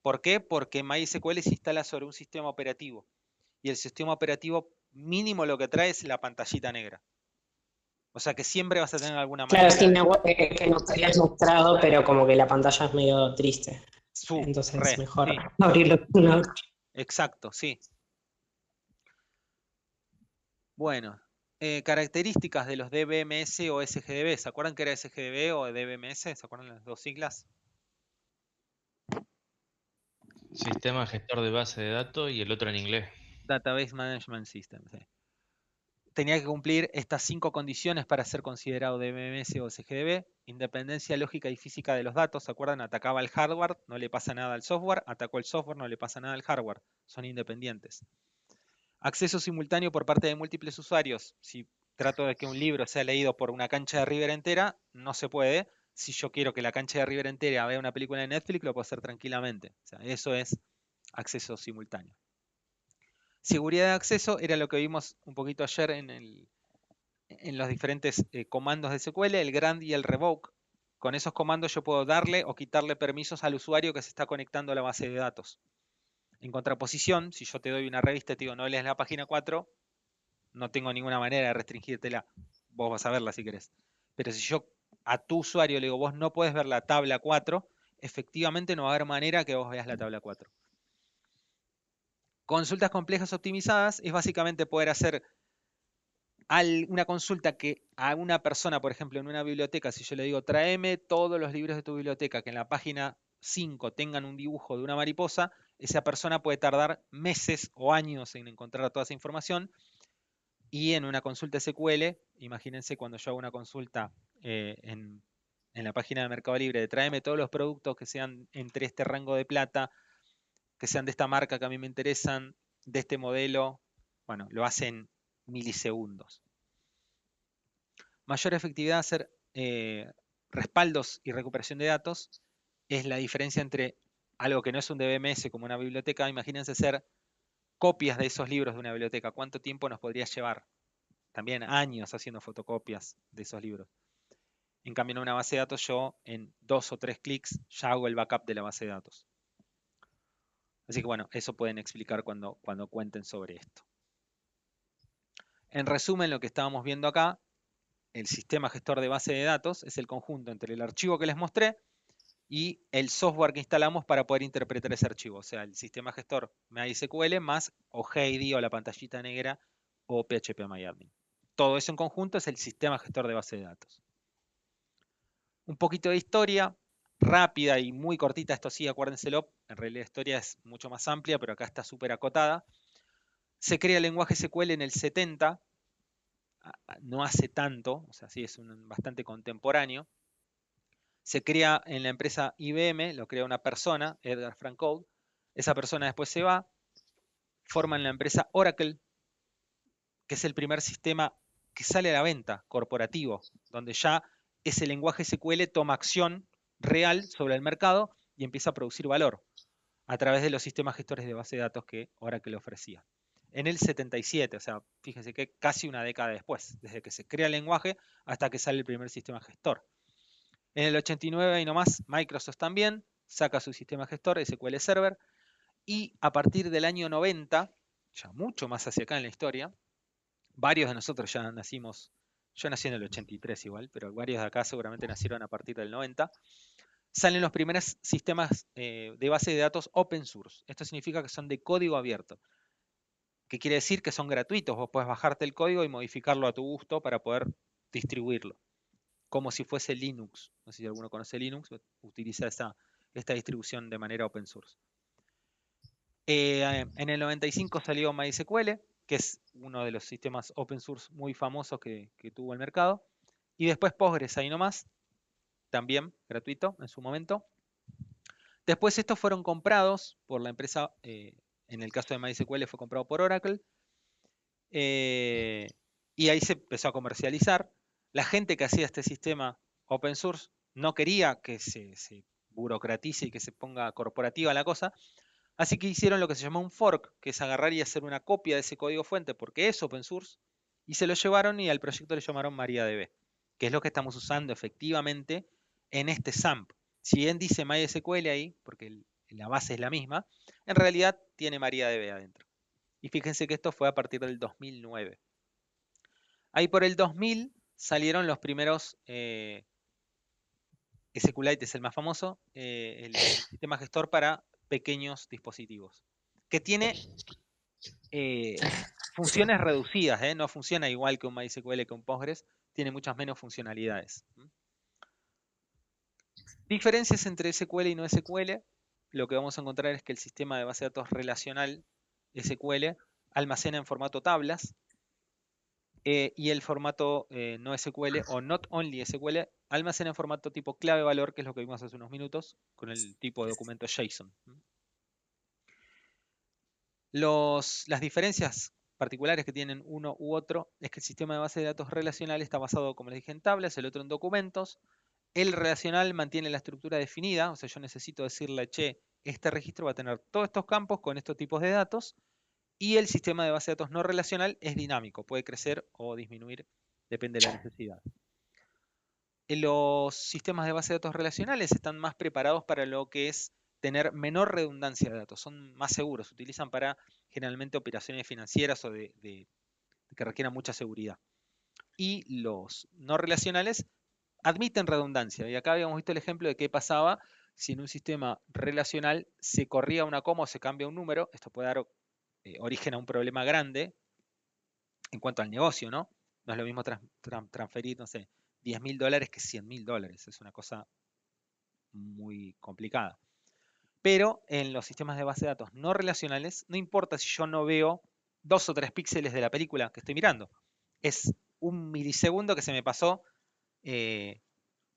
Speaker 1: ¿Por qué? Porque MySQL se instala sobre un sistema operativo. Y el sistema operativo mínimo lo que trae es la pantallita negra. O sea que siempre vas a tener alguna
Speaker 8: Claro,
Speaker 1: manera
Speaker 8: sí, me
Speaker 1: de...
Speaker 8: acuerdo que nos habías mostrado, pero como que la pantalla es medio triste. Entonces, mejor
Speaker 1: sí,
Speaker 8: abrirlo. No.
Speaker 1: exacto, sí. Bueno, características de los DBMS o SGDB. ¿Se acuerdan que era SGDB o DBMS? ¿Se acuerdan las dos siglas?
Speaker 3: Sistema gestor de base de datos y el otro en inglés.
Speaker 1: Database Management System. Sí. Tenía que cumplir estas 5 condiciones para ser considerado DBMS o SGDB. Independencia lógica y física de los datos. ¿Se acuerdan? Atacaba el hardware, no le pasa nada al software. Atacó el software, no le pasa nada al hardware. Son independientes. Acceso simultáneo por parte de múltiples usuarios. Si trato de que un libro sea leído por una cancha de River entera, no se puede. Si yo quiero que la cancha de River entera vea una película de Netflix, lo puedo hacer tranquilamente. O sea, eso es acceso simultáneo. Seguridad de acceso era lo que vimos un poquito ayer en los diferentes comandos de SQL, el grant y el revoke. Con esos comandos yo puedo darle o quitarle permisos al usuario que se está conectando a la base de datos. En contraposición, si yo te doy una revista y te digo no lees la página 4, no tengo ninguna manera de restringírtela. Vos vas a verla si querés. Pero si yo a tu usuario le digo vos no puedes ver la tabla 4, efectivamente no va a haber manera que vos veas la tabla 4. Consultas complejas optimizadas es básicamente poder hacer una consulta que a una persona, por ejemplo, en una biblioteca, si yo le digo tráeme todos los libros de tu biblioteca que en la página 5 tengan un dibujo de una mariposa, esa persona puede tardar meses o años en encontrar toda esa información. Y en una consulta SQL, imagínense cuando yo hago una consulta en la página de Mercado Libre de tráeme todos los productos que sean entre este rango de plata, que sean de esta marca que a mí me interesan, de este modelo, bueno, lo hacen milisegundos. Mayor efectividad hacer respaldos y recuperación de datos es la diferencia entre algo que no es un DBMS como una biblioteca. Imagínense hacer copias de esos libros de una biblioteca. ¿Cuánto tiempo nos podría llevar? También años haciendo fotocopias de esos libros. En cambio, en una base de datos yo en 2 o 3 clics ya hago el backup de la base de datos. Así que bueno, eso pueden explicar cuando cuenten sobre esto. En resumen, lo que estábamos viendo acá, el sistema gestor de base de datos es el conjunto entre el archivo que les mostré y el software que instalamos para poder interpretar ese archivo. O sea, el sistema gestor MySQL más OJD o la pantallita negra o PHPMyAdmin. Todo eso en conjunto es el sistema gestor de base de datos. Un poquito de historia, rápida y muy cortita, esto sí, acuérdenselo, en realidad la historia es mucho más amplia, pero acá está súper acotada. Se crea el lenguaje SQL en el 70, no hace tanto, o sea, sí es bastante contemporáneo. Se crea en la empresa IBM, lo crea una persona, Edgar Frank Cole. Esa persona después se va, forman la empresa Oracle, que es el primer sistema que sale a la venta, corporativo, donde ya ese lenguaje SQL toma acción real sobre el mercado y empieza a producir valor a través de los sistemas gestores de base de datos que Oracle ofrecía. En el 77, o sea, fíjense que casi una década después, desde que se crea el lenguaje hasta que sale el primer sistema gestor. En el 89 y nomás, Microsoft también saca su sistema gestor, SQL Server, y a partir del año 90, ya mucho más hacia acá en la historia, varios de nosotros ya nacimos, yo nací en el 83 igual, pero varios de acá seguramente nacieron a partir del 90, salen los primeros sistemas de base de datos open source. Esto significa que son de código abierto. ¿Qué quiere decir? Que son gratuitos. Vos podés bajarte el código y modificarlo a tu gusto para poder distribuirlo. Como si fuese Linux. No sé si alguno conoce Linux, utiliza esta distribución de manera open source. En el 95 salió MySQL, que es uno de los sistemas open source muy famosos que tuvo el mercado. Y después Postgres, ahí nomás, también gratuito en su momento. Después estos fueron comprados por la empresa, en el caso de MySQL fue comprado por Oracle. Y ahí se empezó a comercializar. La gente que hacía este sistema open source no quería que se burocratice y que se ponga corporativa la cosa. Así que hicieron lo que se llama un fork, que es agarrar y hacer una copia de ese código fuente, porque es open source, y se lo llevaron y al proyecto le llamaron MariaDB, que es lo que estamos usando efectivamente en este SAMP. Si bien dice MySQL ahí, porque la base es la misma, en realidad tiene MariaDB adentro. Y fíjense que esto fue a partir del 2009. Ahí por el 2000 salieron los primeros SQLite, es el más famoso, el sistema gestor para pequeños dispositivos, que tiene funciones reducidas, no funciona igual que un MySQL, que un Postgres, tiene muchas menos funcionalidades. Diferencias entre SQL y no SQL, lo que vamos a encontrar es que el sistema de base de datos relacional SQL almacena en formato tablas, y el formato no SQL o not only SQL almacena en formato tipo clave valor, que es lo que vimos hace unos minutos, con el tipo de documento JSON. Las diferencias particulares que tienen uno u otro es que el sistema de base de datos relacional está basado, como les dije, en tablas, el otro en documentos. El relacional mantiene la estructura definida, o sea, yo necesito decirle, che, este registro va a tener todos estos campos con estos tipos de datos. Y el sistema de base de datos no relacional es dinámico, puede crecer o disminuir, depende de la necesidad. Los sistemas de base de datos relacionales están más preparados para lo que es tener menor redundancia de datos, son más seguros, se utilizan para generalmente operaciones financieras o que requieran mucha seguridad. Y los no relacionales admiten redundancia, y acá habíamos visto el ejemplo de qué pasaba si en un sistema relacional se corría una coma o se cambia un número. Esto puede dar origen a un problema grande en cuanto al negocio, ¿no? No es lo mismo transferir, no sé, $10.000 que $100.000. Es una cosa muy complicada. Pero en los sistemas de base de datos no relacionales, no importa si yo no veo 2 o 3 píxeles de la película que estoy mirando. Es un milisegundo que se me pasó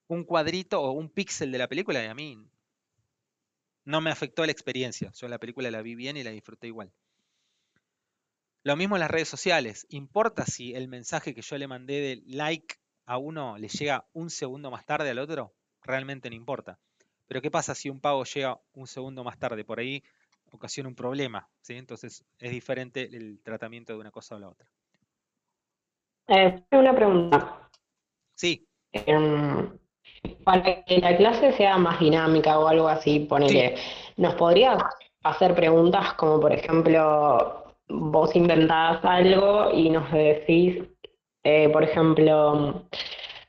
Speaker 1: un cuadrito o un píxel de la película y a mí no me afectó la experiencia. Yo la película la vi bien y la disfruté igual. Lo mismo en las redes sociales. ¿Importa si el mensaje que yo le mandé de like a uno le llega un segundo más tarde al otro? Realmente no importa. Pero ¿qué pasa si un pago llega un segundo más tarde? Por ahí ocasiona un problema, ¿sí? Entonces es diferente el tratamiento de una cosa o la otra.
Speaker 8: Una pregunta.
Speaker 1: Sí.
Speaker 8: Para que la clase sea más dinámica o algo así, ponele, ¿nos podrías hacer preguntas como, por ejemplo, vos inventás algo y nos decís, por ejemplo,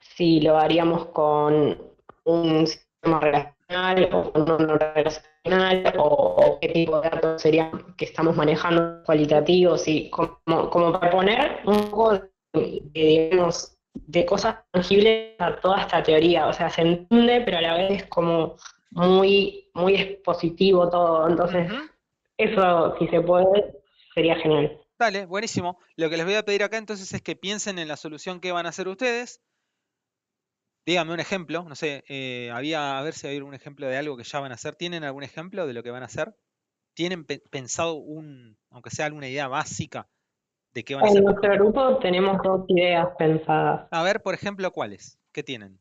Speaker 8: si lo haríamos con un sistema relacional o con un no relacional, o qué tipo de datos serían que estamos manejando cualitativos, y como para poner un poco digamos, de cosas tangibles a toda esta teoría? O sea, se entiende, pero a la vez es como muy, muy expositivo todo. Entonces, eso, si se puede, sería genial.
Speaker 1: Dale, buenísimo. Lo que les voy a pedir acá entonces es que piensen en la solución que van a hacer ustedes. Díganme un ejemplo, no sé, a ver si hay algún ejemplo de algo que ya van a hacer. ¿Tienen algún ejemplo de lo que van a hacer? ¿Tienen pensado aunque sea alguna idea básica de qué van a hacer?
Speaker 8: En nuestro grupo tenemos 2 ideas pensadas.
Speaker 1: A ver, por ejemplo, ¿cuáles? ¿Qué tienen?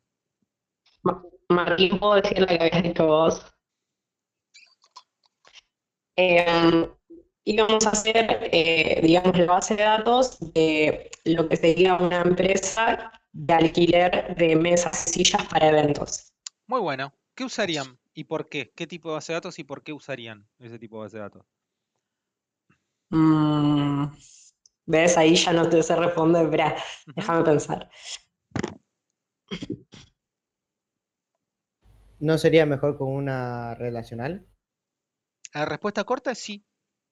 Speaker 8: Martín, ¿puedo decir la que habías dicho vos? Íbamos a hacer, digamos, la base de datos de lo que sería una empresa de alquiler de mesas y sillas para eventos.
Speaker 1: Muy bueno. ¿Qué usarían y por qué? ¿Qué tipo de base de datos y por qué usarían ese tipo de base de datos?
Speaker 8: ¿Ves? Ahí ya no te sé responder, espera, déjame pensar.
Speaker 9: ¿No sería mejor con una relacional?
Speaker 1: La respuesta corta es sí.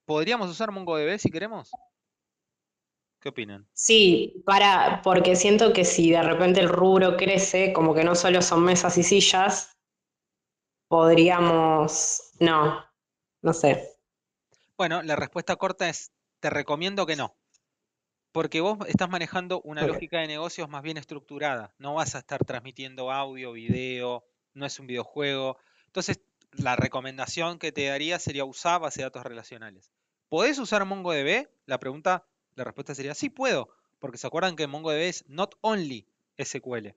Speaker 1: ¿Podríamos usar MongoDB si queremos? ¿Qué opinan?
Speaker 8: Sí, porque siento que si de repente el rubro crece, como que no solo son mesas y sillas, podríamos... No sé.
Speaker 1: Bueno, la respuesta corta es, te recomiendo que no. Porque vos estás manejando una lógica de negocios más bien estructurada. No vas a estar transmitiendo audio, video, no es un videojuego. Entonces, la recomendación que te daría sería usar base de datos relacionales. ¿Podés usar MongoDB? La respuesta sería sí puedo, porque se acuerdan que MongoDB es not only SQL.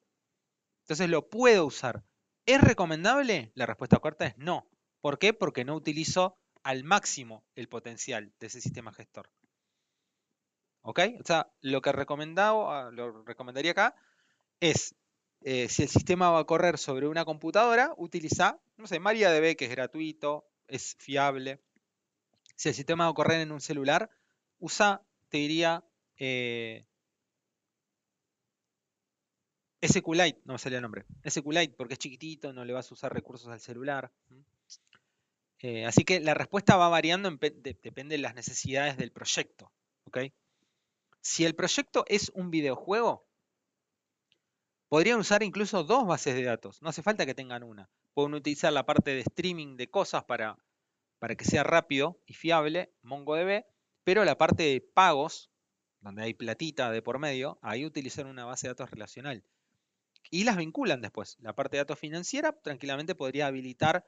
Speaker 1: Entonces lo puedo usar, ¿Es recomendable? La respuesta corta es no. ¿Por qué? Porque no utilizo al máximo el potencial de ese sistema gestor. ¿Ok? O sea, lo recomendaría acá es, si el sistema va a correr sobre una computadora, utiliza, no sé, MariaDB, que es gratuito, es fiable. Si el sistema va a correr en un celular, usa, te diría, SQLite, no me salía el nombre. SQLite, porque es chiquitito, no le vas a usar recursos al celular. Así que la respuesta va variando, depende de las necesidades del proyecto. ¿Ok? Si el proyecto es un videojuego, podrían usar incluso 2 bases de datos. No hace falta que tengan una. Pueden utilizar la parte de streaming de cosas para que sea rápido y fiable, MongoDB, pero la parte de pagos, donde hay platita de por medio, ahí utilizan una base de datos relacional. Y las vinculan después. La parte de datos financiera tranquilamente podría habilitar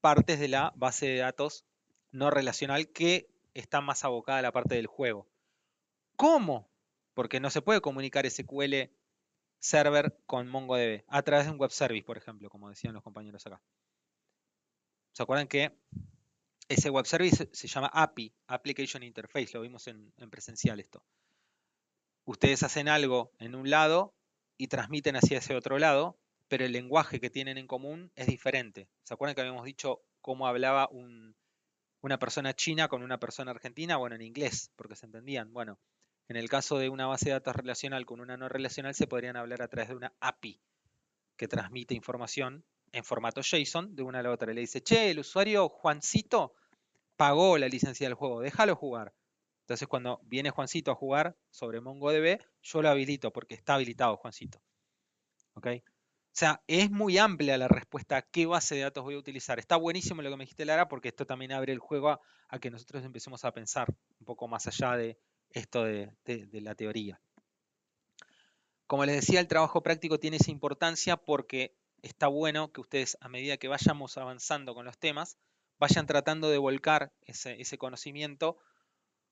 Speaker 1: partes de la base de datos no relacional que está más abocada a la parte del juego. ¿Cómo? Porque no se puede comunicar SQL Server con MongoDB a través de un web service, por ejemplo, como decían los compañeros acá. ¿Se acuerdan que ese web service se llama API, Application Interface? Lo vimos en presencial esto. Ustedes hacen algo en un lado y transmiten hacia ese otro lado, pero el lenguaje que tienen en común es diferente. ¿Se acuerdan que habíamos dicho cómo hablaba una persona china con una persona argentina? Bueno, en inglés, porque se entendían. Bueno, en el caso de una base de datos relacional con una no relacional, se podrían hablar a través de una API que transmite información en formato JSON de una a la otra. Le dice, che, el usuario Juancito pagó la licencia del juego, déjalo jugar. Entonces cuando viene Juancito a jugar sobre MongoDB, yo lo habilito porque está habilitado Juancito. ¿Ok? O sea, es muy amplia la respuesta a qué base de datos voy a utilizar. Está buenísimo lo que me dijiste, Lara, porque esto también abre el juego a que nosotros empecemos a pensar un poco más allá de esto de la teoría. Como les decía, el trabajo práctico tiene esa importancia porque está bueno que ustedes, a medida que vayamos avanzando con los temas, vayan tratando de volcar ese conocimiento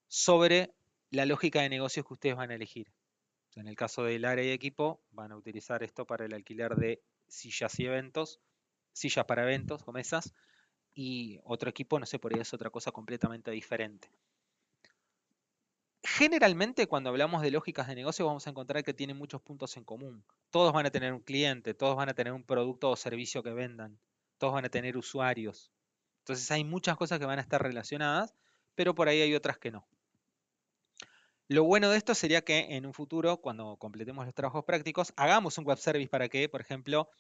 Speaker 1: sobre la lógica de negocios que ustedes van a elegir. En el caso del área y equipo, van a utilizar esto para el alquiler de sillas y eventos, sillas para eventos o mesas, y otro equipo, no sé, por ahí es otra cosa completamente diferente. Generalmente, cuando hablamos de lógicas de negocio, vamos a encontrar que tienen muchos puntos en común. Todos van a tener un cliente, todos van a tener un producto o servicio que vendan, todos van a tener usuarios. Entonces hay muchas cosas que van a estar relacionadas, pero por ahí hay otras que no. Lo bueno de esto sería que en un futuro, cuando completemos los trabajos prácticos, hagamos un web service para que, por ejemplo,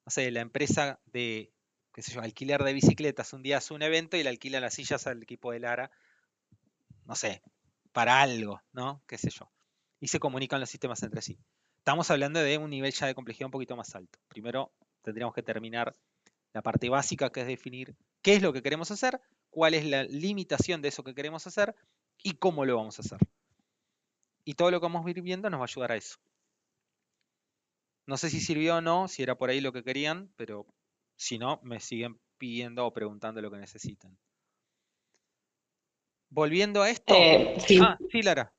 Speaker 1: no sé, la empresa de, qué sé yo, alquiler de bicicletas un día hace un evento y le alquila las sillas al equipo de Lara, no sé, para algo, ¿no? Qué sé yo. Y se comunican los sistemas entre sí. Estamos hablando de un nivel ya de complejidad un poquito más alto. Primero tendríamos que terminar la parte básica, que es definir qué es lo que queremos hacer, cuál es la limitación de eso que queremos hacer y cómo lo vamos a hacer. Y todo lo que vamos a ir viendo nos va a ayudar a eso. No sé si sirvió o no, si era por ahí lo que querían, pero si no, me siguen pidiendo o preguntando lo que necesitan. Volviendo a esto.
Speaker 8: Sí.
Speaker 1: Sí, Lara.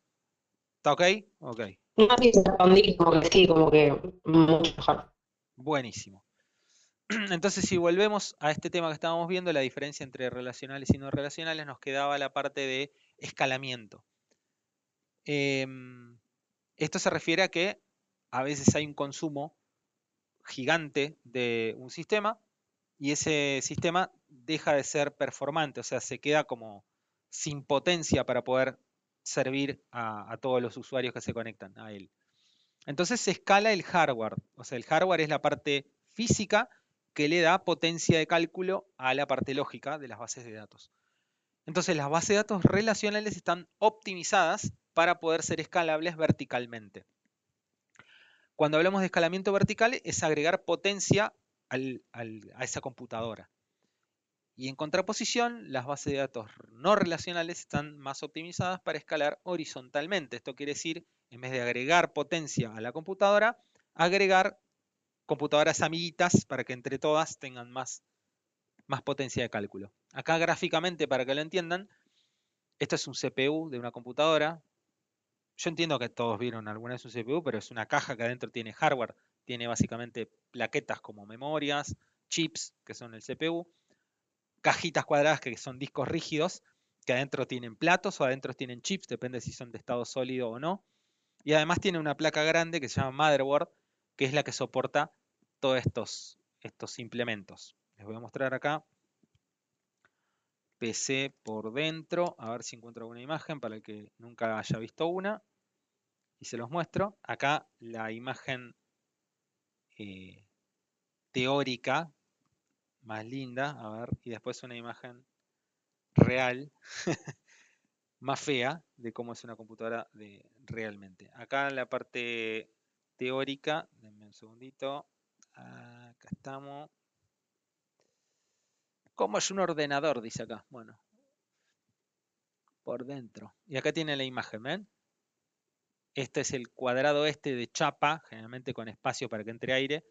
Speaker 1: ¿Está ok? Ok.
Speaker 8: No, sí, respondí como que sí, como que mucho mejor.
Speaker 1: Buenísimo. Entonces, si volvemos a este tema que estábamos viendo, la diferencia entre relacionales y no relacionales, nos quedaba la parte de escalamiento. Esto se refiere a que a veces hay un consumo gigante de un sistema y ese sistema deja de ser performante, o sea, se queda como sin potencia para poder servir a todos los usuarios que se conectan a él. Entonces se escala el hardware, o sea, el hardware es la parte física que le da potencia de cálculo a la parte lógica de las bases de datos. Entonces las bases de datos relacionales están optimizadas para poder ser escalables verticalmente. Cuando hablamos de escalamiento vertical es agregar potencia a esa computadora. Y en contraposición, las bases de datos no relacionales están más optimizadas para escalar horizontalmente. Esto quiere decir, en vez de agregar potencia a la computadora, agregar computadoras amiguitas para que entre todas tengan más potencia de cálculo. Acá gráficamente, para que lo entiendan, esto es un CPU de una computadora. Yo entiendo que todos vieron alguna vez un CPU, pero es una caja que adentro tiene hardware. tiene básicamente plaquetas como memorias, chips, que son el CPU, cajitas cuadradas que son discos rígidos, que adentro tienen platos o adentro tienen chips, depende si son de estado sólido o no. Y además tiene una placa grande que se llama motherboard, que es la que soporta todos estos implementos. Les voy a mostrar acá. PC por dentro, a ver si encuentro alguna imagen para el que nunca haya visto una. Y se los muestro. Acá la imagen teórica más linda, a ver, y después una imagen real, más fea, de cómo es una computadora realmente. Acá en la parte teórica, denme un segundito, acá estamos. ¿Cómo es un ordenador? Dice acá. Bueno, por dentro. Y acá tiene la imagen, ¿ven? Este es el cuadrado este de chapa, generalmente con espacio para que entre aire.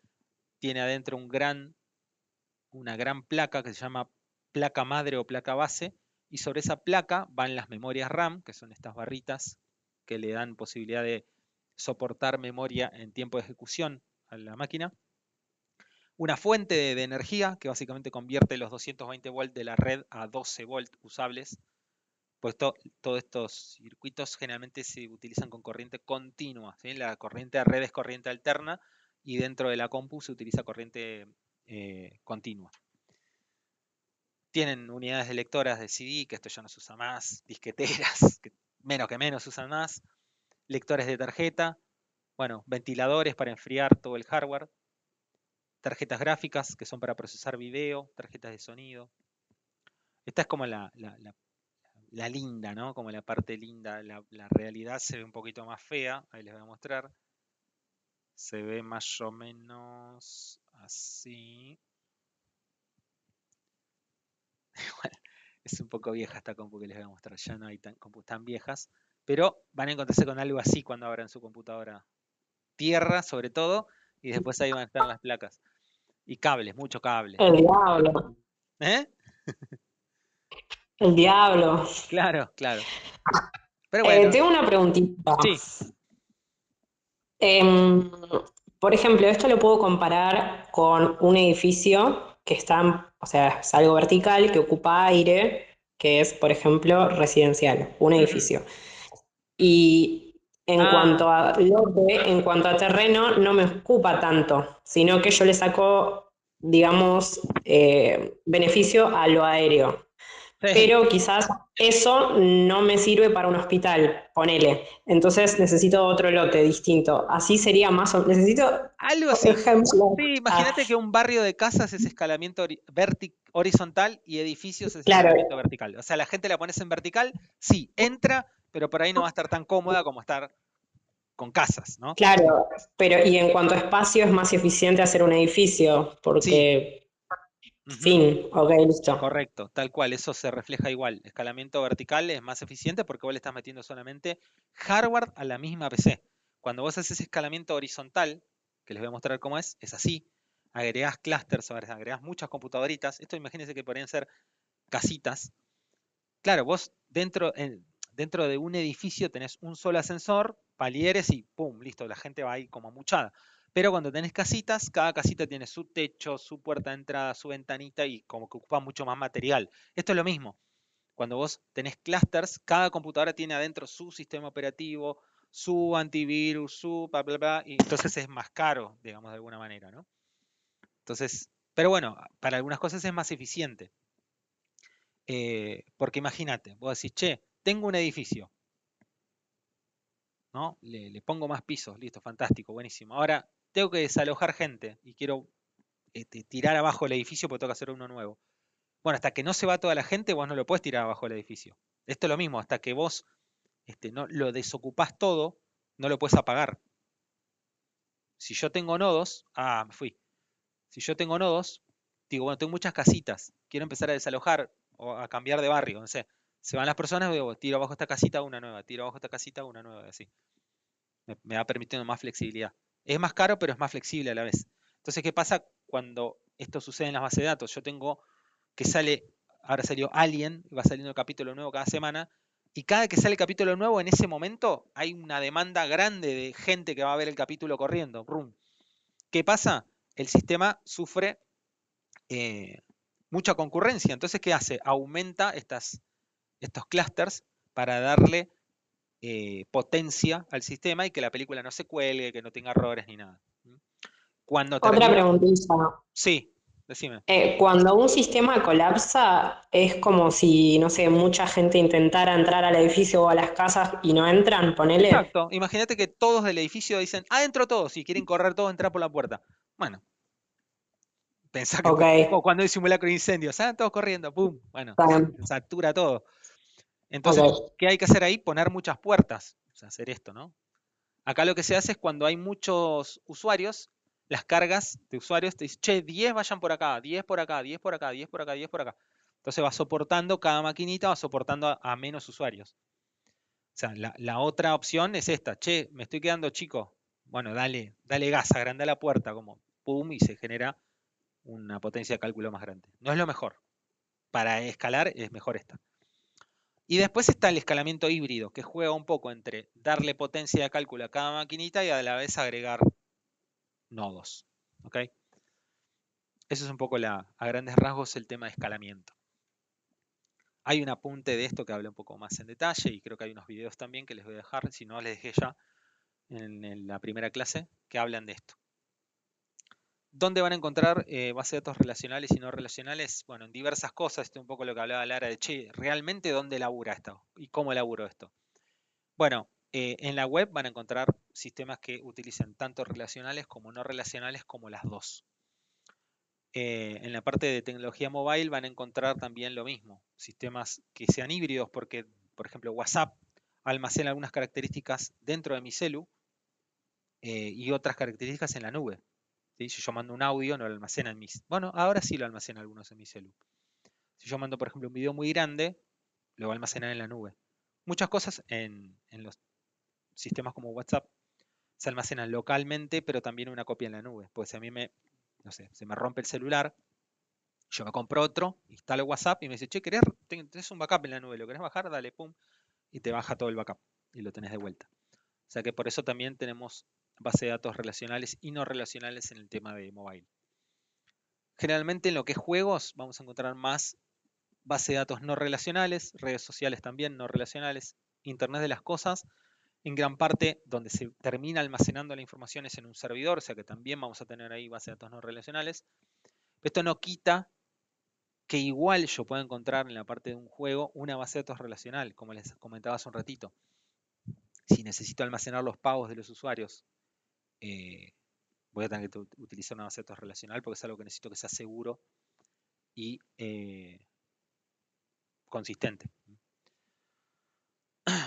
Speaker 1: Tiene adentro una gran placa que se llama placa madre o placa base. Y sobre esa placa van las memorias RAM, que son estas barritas que le dan posibilidad de soportar memoria en tiempo de ejecución a la máquina. Una fuente de energía que básicamente convierte los 220 volts de la red a 12 volts usables. Pues todos estos circuitos generalmente se utilizan con corriente continua, ¿sí? La corriente de red es corriente alterna y dentro de la compu se utiliza corriente continua. Tienen unidades de lectoras de CD, que esto ya no se usa más, disqueteras, que menos se usan más, lectores de tarjeta, bueno, ventiladores para enfriar todo el hardware, tarjetas gráficas que son para procesar video, tarjetas de sonido. Esta es como la linda, ¿no? Como la parte linda. La realidad se ve un poquito más fea. Ahí les voy a mostrar. Se ve más o menos así. Bueno, es un poco vieja esta compu que les voy a mostrar. Ya no hay compus tan viejas. Pero van a encontrarse con algo así cuando abran su computadora. Tierra, sobre todo. Y después ahí van a estar las placas. Y cables, mucho cable.
Speaker 8: El diablo.
Speaker 1: ¿Eh?
Speaker 8: El diablo.
Speaker 1: Claro, claro. Pero bueno.
Speaker 8: Tengo una preguntita.
Speaker 1: Sí.
Speaker 8: Por ejemplo, esto lo puedo comparar con un edificio que está, o sea, es algo vertical, que ocupa aire, que es, por ejemplo, residencial, un edificio. Y en cuanto a lote, en cuanto a terreno, no me ocupa tanto, sino que yo le saco, digamos, beneficio a lo aéreo.
Speaker 1: Sí.
Speaker 8: Pero quizás eso no me sirve para un hospital, ponele. Entonces necesito otro lote distinto. Así sería más o menos. Necesito
Speaker 1: algo así.
Speaker 8: ejemplo.
Speaker 1: Sí, imagínate que un barrio de casas es escalamiento horizontal y edificios es
Speaker 8: Claro.
Speaker 1: escalamiento vertical. O sea, la gente la pones en vertical, sí, entra, pero por ahí no va a estar tan cómoda como estar con casas, ¿no?
Speaker 8: Claro, pero y en cuanto a espacio es más eficiente hacer un edificio, porque... Fin, ok, listo.
Speaker 1: Correcto, tal cual, eso se refleja igual. Escalamiento vertical es más eficiente porque vos le estás metiendo solamente hardware a la misma PC. Cuando vos haces escalamiento horizontal, que les voy a mostrar cómo es así, agregás clusters, agregás muchas computadoritas. Esto imagínense que podrían ser casitas. Claro, vos dentro de un edificio tenés un solo ascensor, palieres y pum, listo, la gente va ahí como amuchada. Pero cuando tenés casitas, cada casita tiene su techo, su puerta de entrada, su ventanita y como que ocupa mucho más material. Esto es lo mismo. Cuando vos tenés clusters, cada computadora tiene adentro su sistema operativo, su antivirus, su bla, bla, bla, y entonces es más caro, digamos, de alguna manera, ¿no? Entonces, pero bueno, para algunas cosas es más eficiente. Porque imagínate, vos decís, che, tengo un edificio, ¿no? Le pongo más pisos, listo, fantástico, buenísimo. Ahora tengo que desalojar gente y quiero tirar abajo el edificio porque tengo que hacer uno nuevo. Bueno, hasta que no se va toda la gente, vos no lo puedes tirar abajo el edificio. Esto es lo mismo, hasta que vos no lo desocupás todo, no lo puedes apagar. Si yo tengo nodos, me fui. Si yo tengo nodos, digo, bueno, tengo muchas casitas, quiero empezar a desalojar o a cambiar de barrio, no sé. Se van las personas, digo, tiro abajo esta casita, una nueva, tiro abajo esta casita, una nueva, así. Me va permitiendo más flexibilidad. Es más caro, pero es más flexible a la vez. Entonces, ¿qué pasa cuando esto sucede en las bases de datos? Yo tengo que ahora salió Alien, va saliendo el capítulo nuevo cada semana, y cada que sale el capítulo nuevo, en ese momento hay una demanda grande de gente que va a ver el capítulo corriendo. Brum. ¿Qué pasa? El sistema sufre mucha concurrencia. Entonces, ¿qué hace? Aumenta estos clusters para darle potencia al sistema y que la película no se cuelgue, que no tenga errores ni nada. Cuando
Speaker 8: Otra
Speaker 1: termina...
Speaker 8: preguntita.
Speaker 1: Sí, decime.
Speaker 8: Cuando un sistema colapsa, es como si, no sé, mucha gente intentara entrar al edificio o a las casas y no entran, ponele.
Speaker 1: Exacto. Imagínate que todos del edificio dicen, adentro todos, y quieren correr todos, entrar por la puerta. Bueno, pensá que
Speaker 8: Ok.
Speaker 1: como cuando hay simulacro de incendios, todos corriendo, pum, bueno,
Speaker 8: Está bien.
Speaker 1: satura todo. Entonces,
Speaker 8: Ok.
Speaker 1: ¿qué hay que hacer ahí? Poner muchas puertas, o sea, hacer esto, ¿no? Acá lo que se hace es cuando hay muchos usuarios, las cargas de usuarios te dicen, che, 10 vayan por acá, 10 por acá, 10 por acá, 10 por acá, 10 por acá. Entonces va soportando, cada maquinita va soportando a menos usuarios. O sea, la otra opción es esta, che, me estoy quedando chico. Bueno, dale gas, agranda la puerta, como pum, y se genera una potencia de cálculo más grande. No es lo mejor. Para escalar es mejor esta. Y después está el escalamiento híbrido, que juega un poco entre darle potencia de cálculo a cada maquinita y a la vez agregar nodos. ¿Ok? Eso es un poco a grandes rasgos el tema de escalamiento. Hay un apunte de esto que habla un poco más en detalle y creo que hay unos videos también que les voy a dejar, si no les dejé ya en la primera clase, que hablan de esto. ¿Dónde van a encontrar bases de datos relacionales y no relacionales? Bueno, en diversas cosas. Esto es un poco lo que hablaba Lara de, che, ¿realmente dónde labura esto? ¿Y cómo laburo esto? Bueno, en la web van a encontrar sistemas que utilicen tanto relacionales como no relacionales como las dos. En la parte de tecnología mobile van a encontrar también lo mismo. Sistemas que sean híbridos porque, por ejemplo, WhatsApp almacena algunas características dentro de mi celu y otras características en la nube. ¿Sí? Si yo mando un audio, no lo almacena en mis... Bueno, ahora sí lo almacena algunos en mi celu. Si yo mando, por ejemplo, un video muy grande, lo va a almacenar en la nube. Muchas cosas en los sistemas como WhatsApp se almacenan localmente, pero también una copia en la nube. Pues si a mí no sé, se me rompe el celular, yo me compro otro, instalo WhatsApp y me dice, che, tenés un backup en la nube, ¿lo querés bajar? Dale, pum, y te baja todo el backup y lo tenés de vuelta. O sea que por eso también tenemos base de datos relacionales y no relacionales en el tema de mobile. Generalmente en lo que es juegos vamos a encontrar más base de datos no relacionales, redes sociales también no relacionales, Internet de las cosas. En gran parte donde se termina almacenando la información es en un servidor, o sea que también vamos a tener ahí base de datos no relacionales. Esto no quita que igual yo pueda encontrar en la parte de un juego una base de datos relacional, como les comentaba hace un ratito. Si necesito almacenar los pagos de los usuarios, voy a tener que utilizar una base de datos relacional porque es algo que necesito que sea seguro y consistente.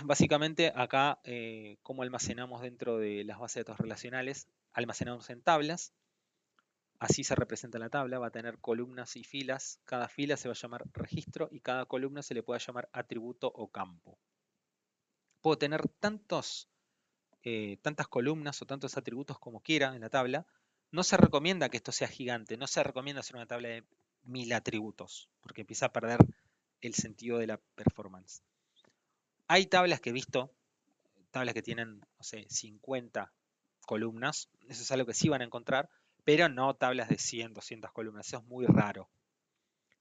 Speaker 1: Básicamente acá, ¿cómo almacenamos dentro de las bases de datos relacionales? Almacenamos en tablas. Así se representa la tabla, va a tener columnas y filas. Cada fila se va a llamar registro y cada columna se le puede llamar atributo o campo. Puedo tener tantas columnas o tantos atributos como quiera en la tabla. No se recomienda que esto sea gigante, no se recomienda hacer una tabla de 1000 atributos, porque empieza a perder el sentido de la performance. Hay tablas que he visto, tablas que tienen, no sé, 50 columnas, eso es algo que sí van a encontrar, pero no tablas de 100, 200 columnas, eso es muy raro.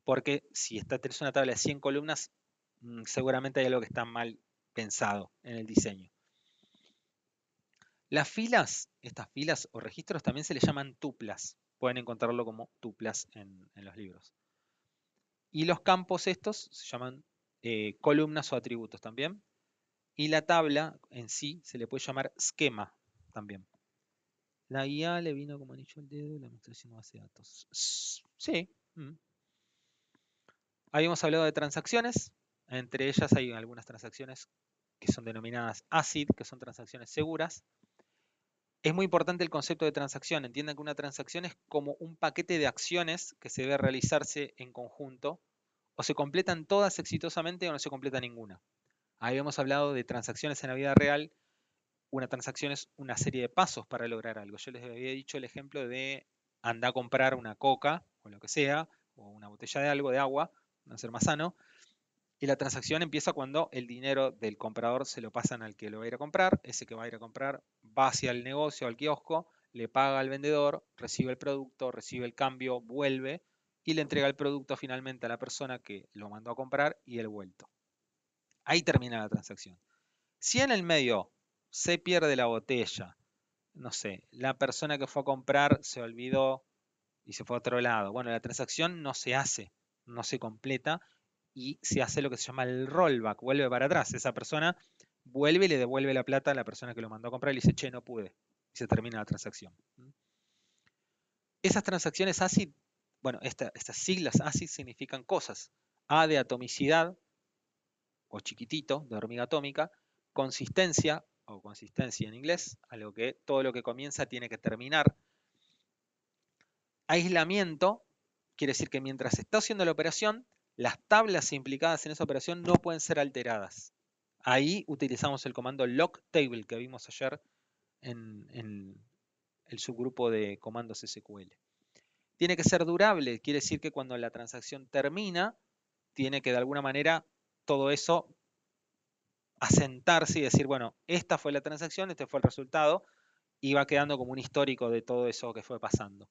Speaker 1: Porque si tenés una tabla de 100 columnas, seguramente hay algo que está mal pensado en el diseño. Las filas, estas filas o registros también se les llaman tuplas. Pueden encontrarlo como tuplas en los libros. Y los campos estos se llaman columnas o atributos también. Y la tabla en sí se le puede llamar esquema también. La IA le vino como anillo al dedo la administración de base de datos. Sí. Habíamos hablado de transacciones. Entre ellas hay algunas transacciones que son denominadas ACID, que son transacciones seguras. Es muy importante el concepto de transacción. Entiendan que una transacción es como un paquete de acciones que se debe realizarse en conjunto. O se completan todas exitosamente o no se completa ninguna. Habíamos hablado de transacciones en la vida real. Una transacción es una serie de pasos para lograr algo. Yo les había dicho el ejemplo de andar a comprar una coca o lo que sea, o una botella de algo, de agua, no ser más sano. Y la transacción empieza cuando el dinero del comprador se lo pasan al que lo va a ir a comprar. Ese que va a ir a comprar va hacia el negocio, al kiosco, le paga al vendedor, recibe el producto, recibe el cambio, vuelve y le entrega el producto finalmente a la persona que lo mandó a comprar y el vuelto. Ahí termina la transacción. Si en el medio se pierde la botella, no sé, la persona que fue a comprar se olvidó y se fue a otro lado, bueno, la transacción no se hace, no se completa y se hace lo que se llama el rollback, vuelve para atrás. Esa persona vuelve y le devuelve la plata a la persona que lo mandó a comprar y le dice, che, no pude. Y se termina la transacción. Esas transacciones ACID, bueno, estas siglas ACID significan cosas. A de atomicidad, o chiquitito, de hormiga atómica, consistencia, o consistencia en inglés, algo que todo lo que comienza tiene que terminar. Aislamiento, quiere decir que mientras se está haciendo la operación, las tablas implicadas en esa operación no pueden ser alteradas. Ahí utilizamos el comando lock table que vimos ayer en el subgrupo de comandos SQL. Tiene que ser durable, quiere decir que cuando la transacción termina, tiene que de alguna manera todo eso asentarse y decir, bueno, esta fue la transacción, este fue el resultado, y va quedando como un histórico de todo eso que fue pasando.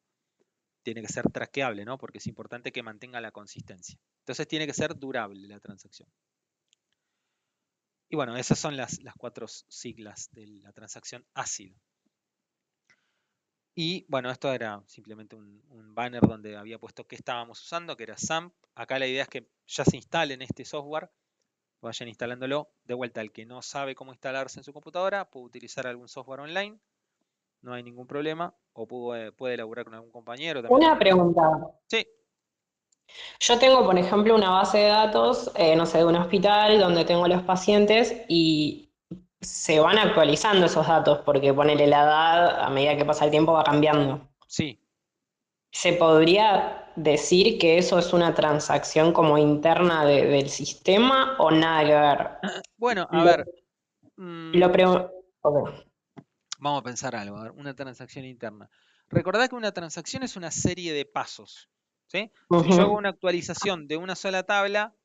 Speaker 1: Tiene que ser traqueable, ¿no? Porque es importante que mantenga la consistencia. Entonces tiene que ser durable la transacción. Y bueno, esas son las 4 siglas de la transacción ACID. Y bueno, esto era simplemente un banner donde había puesto qué estábamos usando, que era SAMP. Acá la idea es que ya se instalen este software, vayan instalándolo. De vuelta, el que no sabe cómo instalarse en su computadora, puede utilizar algún software online, no hay ningún problema, o puede elaborar con algún compañero. También.
Speaker 8: Una pregunta.
Speaker 1: Sí.
Speaker 8: Yo tengo, por ejemplo, una base de datos, no sé, de un hospital donde tengo los pacientes y se van actualizando esos datos porque ponele la edad, a medida que pasa el tiempo va cambiando.
Speaker 1: Sí.
Speaker 8: ¿Se podría decir que eso es una transacción como interna del sistema o nada que ver?
Speaker 1: Bueno, a ver.
Speaker 8: Okay.
Speaker 1: Vamos a pensar algo, a ver, una transacción interna. Recordad que una transacción es una serie de pasos. ¿Sí? Si yo hago una actualización de una sola tabla,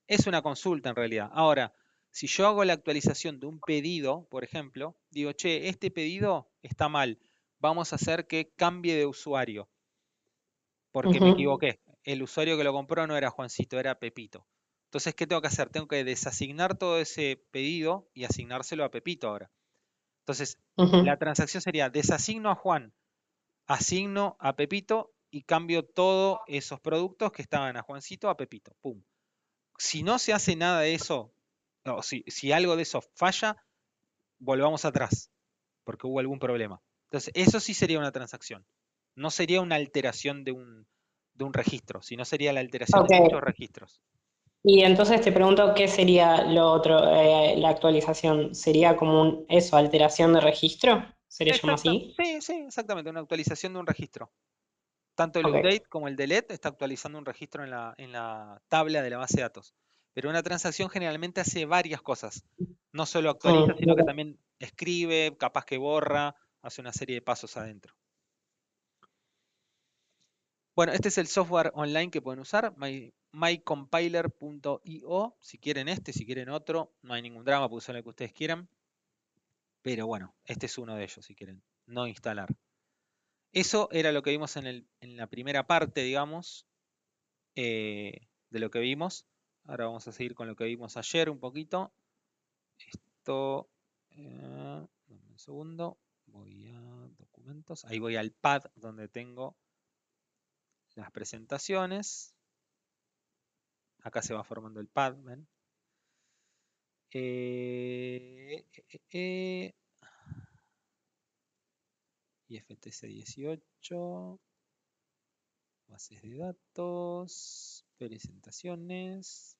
Speaker 1: es una consulta en realidad. Ahora, si yo hago la actualización de un pedido, por ejemplo, digo, che, este pedido está mal, vamos a hacer que cambie de usuario, porque me equivoqué. El usuario que lo compró no era Juancito, era Pepito. Entonces, ¿qué tengo que hacer? Tengo que desasignar todo ese pedido y asignárselo a Pepito ahora. Entonces, la transacción sería desasigno a Juan, asigno a Pepito y cambio todos esos productos que estaban a Juancito a Pepito. Pum. Si no se hace nada de eso, o si algo de eso falla, volvamos atrás, porque hubo algún problema. Entonces, eso sí sería una transacción. No sería una alteración de un registro, sino sería la alteración de muchos registros.
Speaker 8: Y entonces te pregunto, ¿qué sería lo otro, la actualización? ¿Sería como alteración de registro? ¿Se le llama así?
Speaker 1: Sí, sí, exactamente, una actualización de un registro. Tanto el update como el delete está actualizando un registro en la tabla de la base de datos. Pero una transacción generalmente hace varias cosas. No solo actualiza, sino que también escribe, capaz que borra, hace una serie de pasos adentro. Bueno, este es el software online que pueden usar, mycompiler.io. Si quieren si quieren otro, no hay ningún drama, pueden usar el que ustedes quieran. Pero bueno, este es uno de ellos si quieren no instalar. Eso era lo que vimos en la primera parte, digamos, de lo que vimos. Ahora vamos a seguir con lo que vimos ayer un poquito. Esto, dame un segundo, voy a documentos. Ahí voy al pad donde tengo las presentaciones. Acá se va formando el pad, ¿ven? IFTC 18, bases de datos, presentaciones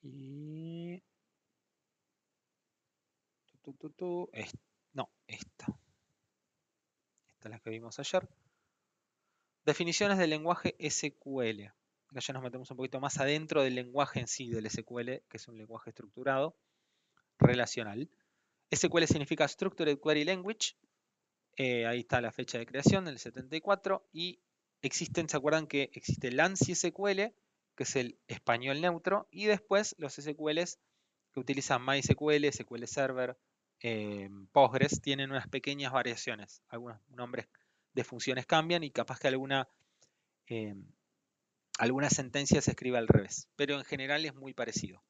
Speaker 1: y... No, esta. Esta es la que vimos ayer. Definiciones del lenguaje SQL. Acá ya nos metemos un poquito más adentro del lenguaje en sí del SQL, que es un lenguaje estructurado, relacional. SQL significa Structured Query Language. Ahí está la fecha de creación, del 74. Y existen, ¿se acuerdan que existe el ANSI SQL, que es el español neutro? Y después los SQLs que utilizan MySQL, SQL Server, Postgres tienen unas pequeñas variaciones. Algunos nombres de funciones cambian y capaz que alguna sentencia se escribe al revés. Pero en general es muy parecido.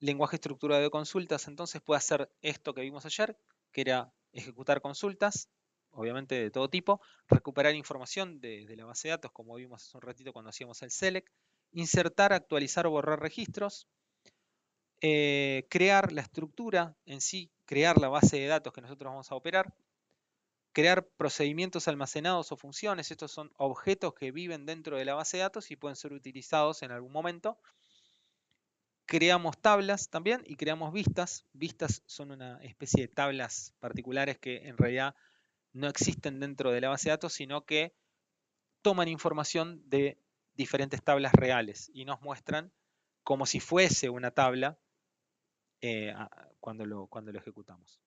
Speaker 1: Lenguaje estructurado de consultas, entonces puede hacer esto que vimos ayer, que era ejecutar consultas, obviamente de todo tipo, recuperar información de la base de datos, como vimos hace un ratito cuando hacíamos el select, insertar, actualizar o borrar registros, crear la estructura en sí, crear la base de datos que nosotros vamos a operar, crear procedimientos almacenados o funciones. Estos son objetos que viven dentro de la base de datos y pueden ser utilizados en algún momento. Creamos tablas también y creamos vistas. Vistas son una especie de tablas particulares que en realidad no existen dentro de la base de datos, sino que toman información de diferentes tablas reales y nos muestran como si fuese una tabla cuando lo ejecutamos.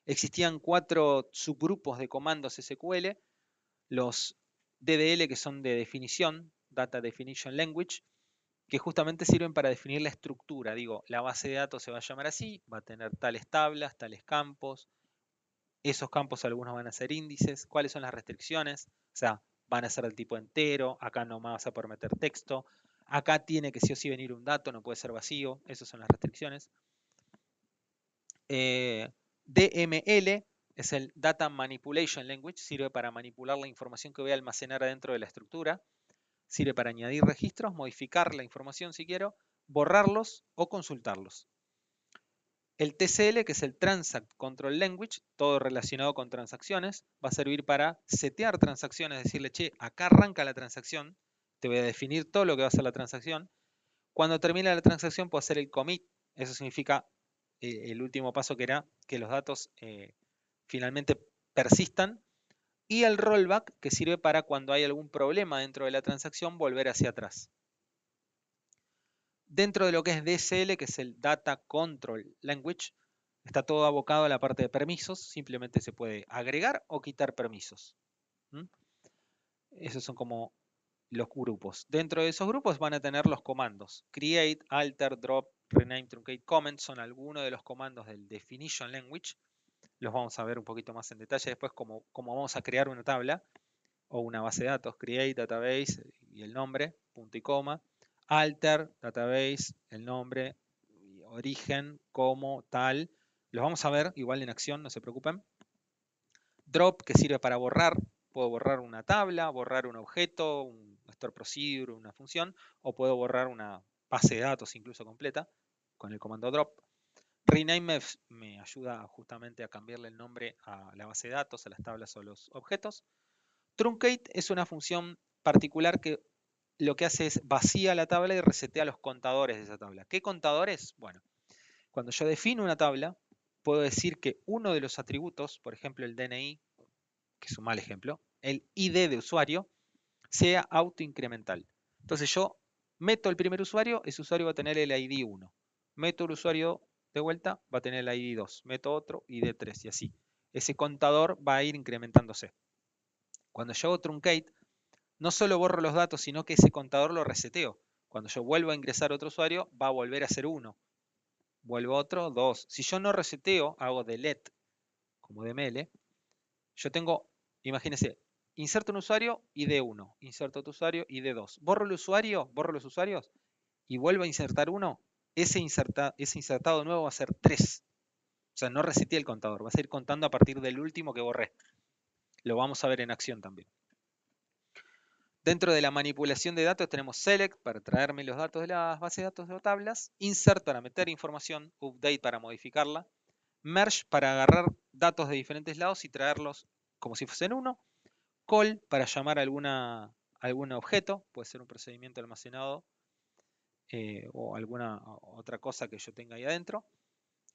Speaker 1: Existían 4 subgrupos de comandos SQL, los DDL, que son de definición, Data Definition Language, que justamente sirven para definir la estructura. Digo, la base de datos se va a llamar así, va a tener tales tablas, tales campos, esos campos algunos van a ser índices, cuáles son las restricciones, o sea, van a ser del tipo entero, acá no vas a poder meter texto, acá tiene que sí o sí venir un dato, no puede ser vacío, esas son las restricciones. DML es el Data Manipulation Language, sirve para manipular la información que voy a almacenar adentro de la estructura, sirve para añadir registros, modificar la información si quiero, borrarlos o consultarlos. El TCL, que es el Transact Control Language, todo relacionado con transacciones, va a servir para setear transacciones, decirle, che, acá arranca la transacción, te voy a definir todo lo que va a ser la transacción. Cuando termina la transacción puedo hacer el commit, eso significa el último paso que era que los datos finalmente persistan, y el rollback, que sirve para cuando hay algún problema dentro de la transacción volver hacia atrás. Dentro de lo que es DSL, que es el Data Control Language, está todo abocado a la parte de permisos, simplemente se puede agregar o quitar permisos. Esos son como los grupos. Dentro de esos grupos van a tener los comandos. Create, alter, drop, rename, truncate, comment son algunos de los comandos del Definition Language. Los vamos a ver un poquito más en detalle después como vamos a crear una tabla o una base de datos. Create, database y el nombre, punto y coma. Alter, database, el nombre, origen, como, tal. Los vamos a ver igual en acción, no se preocupen. Drop, que sirve para borrar. Puedo borrar una tabla, borrar un objeto, un store procedure, una función, o puedo borrar una base de datos incluso completa con el comando drop. Rename me ayuda justamente a cambiarle el nombre a la base de datos, a las tablas o los objetos. Truncate es una función particular que lo que hace es vacía la tabla y resetea los contadores de esa tabla. ¿Qué contadores? Bueno, cuando yo defino una tabla, puedo decir que uno de los atributos, por ejemplo el DNI, que es un mal ejemplo, el ID de usuario, sea autoincremental. Entonces yo meto el primer usuario, ese usuario va a tener el ID 1. Meto el usuario de vuelta, va a tener el ID 2. Meto otro, ID 3 y así. Ese contador va a ir incrementándose. Cuando yo hago truncate, no solo borro los datos, sino que ese contador lo reseteo. Cuando yo vuelvo a ingresar otro usuario, va a volver a ser 1. Vuelvo a otro, 2. Si yo no reseteo, hago delete, como DML, yo tengo, imagínense, inserto un usuario, ID 1. Inserto otro usuario, ID 2. Borro el usuario, borro los usuarios y vuelvo a insertar uno. Ese insertado nuevo va a ser 3. O sea, no reseteé el contador. Va a seguir contando a partir del último que borré. Lo vamos a ver en acción también. Dentro de la manipulación de datos tenemos select para traerme los datos de las bases de datos o tablas, insert para meter información, update para modificarla, merge para agarrar datos de diferentes lados y traerlos como si fuesen uno, call para llamar a algún objeto, puede ser un procedimiento almacenado o alguna otra cosa que yo tenga ahí adentro.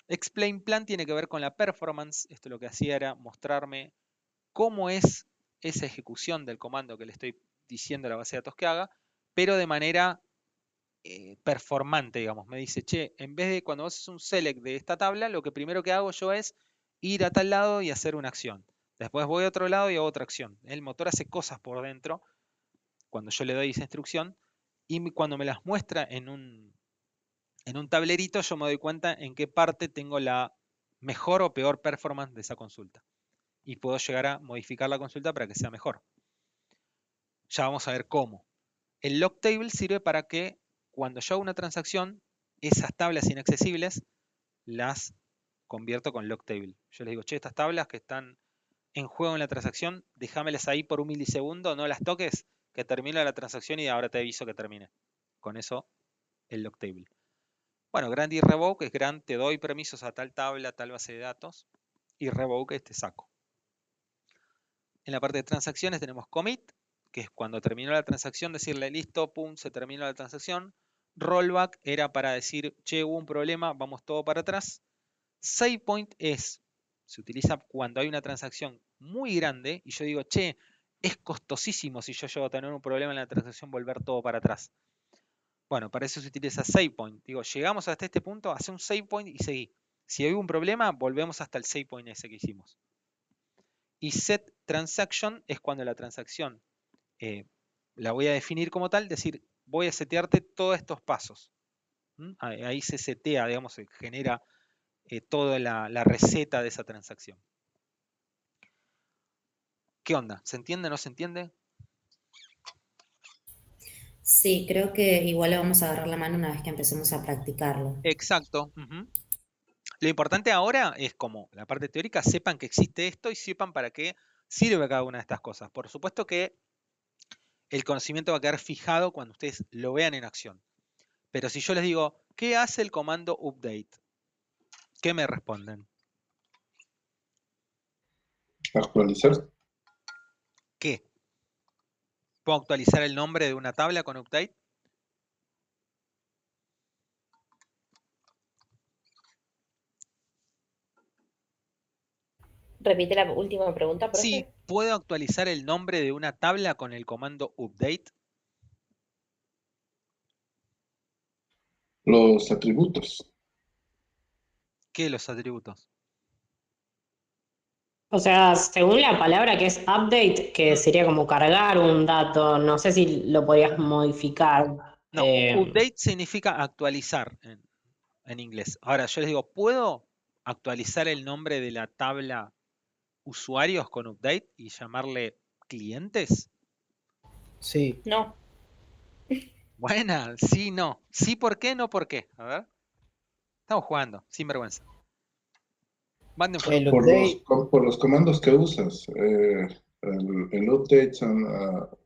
Speaker 1: Explain plan tiene que ver con la performance, esto lo que hacía era mostrarme cómo es esa ejecución del comando que le estoy diciendo a la base de datos que haga, pero de manera performante, digamos. Me dice, che, en vez de cuando vos haces un select de esta tabla, lo que primero que hago yo es ir a tal lado y hacer una acción. Después voy a otro lado y hago otra acción. El motor hace cosas por dentro cuando yo le doy esa instrucción y cuando me las muestra en en un tablerito yo me doy cuenta en qué parte tengo la mejor o peor performance de esa consulta. Y puedo llegar a modificar la consulta para que sea mejor. Ya vamos a ver cómo. El log table sirve para que cuando yo hago una transacción, esas tablas inaccesibles las convierto con log table. Yo les digo, che, estas tablas que están en juego en la transacción, déjamelas ahí por un milisegundo, no las toques, que termine la transacción y ahora te aviso que termine. Con eso, el log table. Bueno, grant y revoke es grant, te doy permisos a tal tabla, a tal base de datos, y revoke es te saco. En la parte de transacciones tenemos commit, que es cuando terminó la transacción, decirle listo, pum, se terminó la transacción. Rollback era para decir, che, hubo un problema, vamos todo para atrás. SavePoint se utiliza cuando hay una transacción muy grande y yo digo, che, es costosísimo si yo llego a tener un problema en la transacción volver todo para atrás. Bueno, para eso se utiliza SavePoint. Digo, llegamos hasta este punto, hace un SavePoint y seguí. Si hay un problema, volvemos hasta el SavePoint ese que hicimos. Y setTransaction es cuando la transacción la voy a definir como tal, decir, voy a setearte todos estos pasos. Ahí se setea, digamos, se genera toda la receta de esa transacción. ¿Qué onda? ¿Se entiende o no se entiende?
Speaker 10: Sí, creo que igual le vamos a agarrar la mano una vez que empecemos a practicarlo.
Speaker 1: Exacto. Lo importante ahora es como la parte teórica, sepan que existe esto y sepan para qué sirve cada una de estas cosas. Por supuesto que el conocimiento va a quedar fijado cuando ustedes lo vean en acción. Pero si yo les digo, ¿qué hace el comando update? ¿Qué me responden?
Speaker 6: Actualizar.
Speaker 1: ¿Qué? ¿Puedo actualizar el nombre de una tabla con update?
Speaker 4: Repite la última pregunta, profe.
Speaker 1: Sí, ¿puedo actualizar el nombre de una tabla con el comando update?
Speaker 6: Los atributos.
Speaker 1: ¿Qué los atributos?
Speaker 8: O sea, según la palabra que es update, que sería como cargar un dato, no sé si lo podrías modificar.
Speaker 1: No, update significa actualizar en inglés. Ahora, yo les digo, ¿puedo actualizar el nombre de la tabla usuarios con update y llamarle clientes?
Speaker 9: Sí.
Speaker 4: No.
Speaker 1: Buena, sí, no. Sí, ¿por qué? No, ¿por qué? A ver. Estamos jugando, sin vergüenza. Manden fuego.
Speaker 9: El update,
Speaker 6: Por los comandos que usas. El update son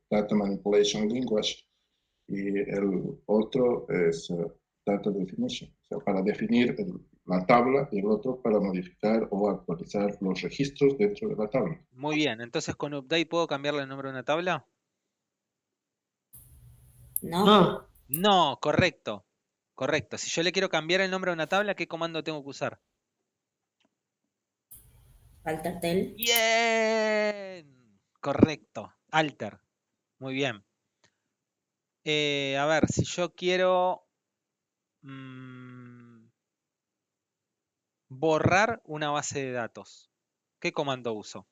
Speaker 6: Data Manipulation Language y el otro es Data Definition. O sea, para definir la tabla y el otro para modificar o actualizar los registros dentro de la tabla.
Speaker 1: Muy bien, entonces con update ¿puedo cambiarle el nombre de una tabla?
Speaker 10: ¿No?
Speaker 1: No, correcto. Correcto. Si yo le quiero cambiar el nombre de una tabla, ¿qué comando tengo que usar?
Speaker 10: Altatel.
Speaker 1: Bien. Correcto. Alter. Muy bien. A ver, si yo quiero borrar una base de datos, ¿qué comando uso?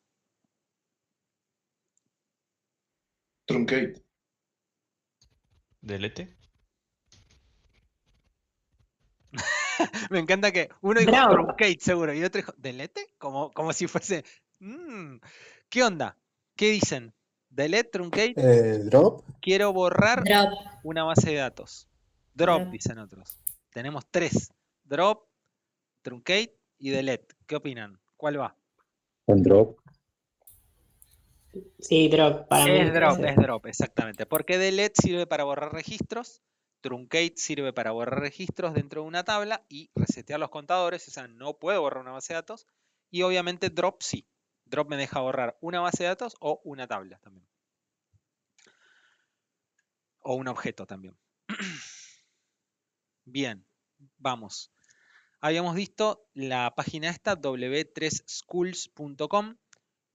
Speaker 6: Truncate.
Speaker 3: Delete.
Speaker 1: Me encanta que uno dijo
Speaker 8: Bravo.
Speaker 1: truncate seguro y otro dijo delete, como si fuese. ¿Qué onda? ¿Qué dicen? Delete, truncate.
Speaker 7: Drop.
Speaker 1: Quiero borrar
Speaker 10: Drop.
Speaker 1: una base de datos. Drop,
Speaker 10: Drop.
Speaker 1: dicen otros. Tenemos 3. Drop, truncate y delete. ¿Qué opinan? ¿Cuál va?
Speaker 7: El drop.
Speaker 8: Sí, drop, para mí.
Speaker 1: Es drop, exactamente. Porque delete sirve para borrar registros, truncate sirve para borrar registros dentro de una tabla y resetear los contadores, o sea, no puedo borrar una base de datos. Y obviamente drop sí. Drop me deja borrar una base de datos o una tabla también. O un objeto también. Bien, vamos. Habíamos visto la página esta, w3schools.com,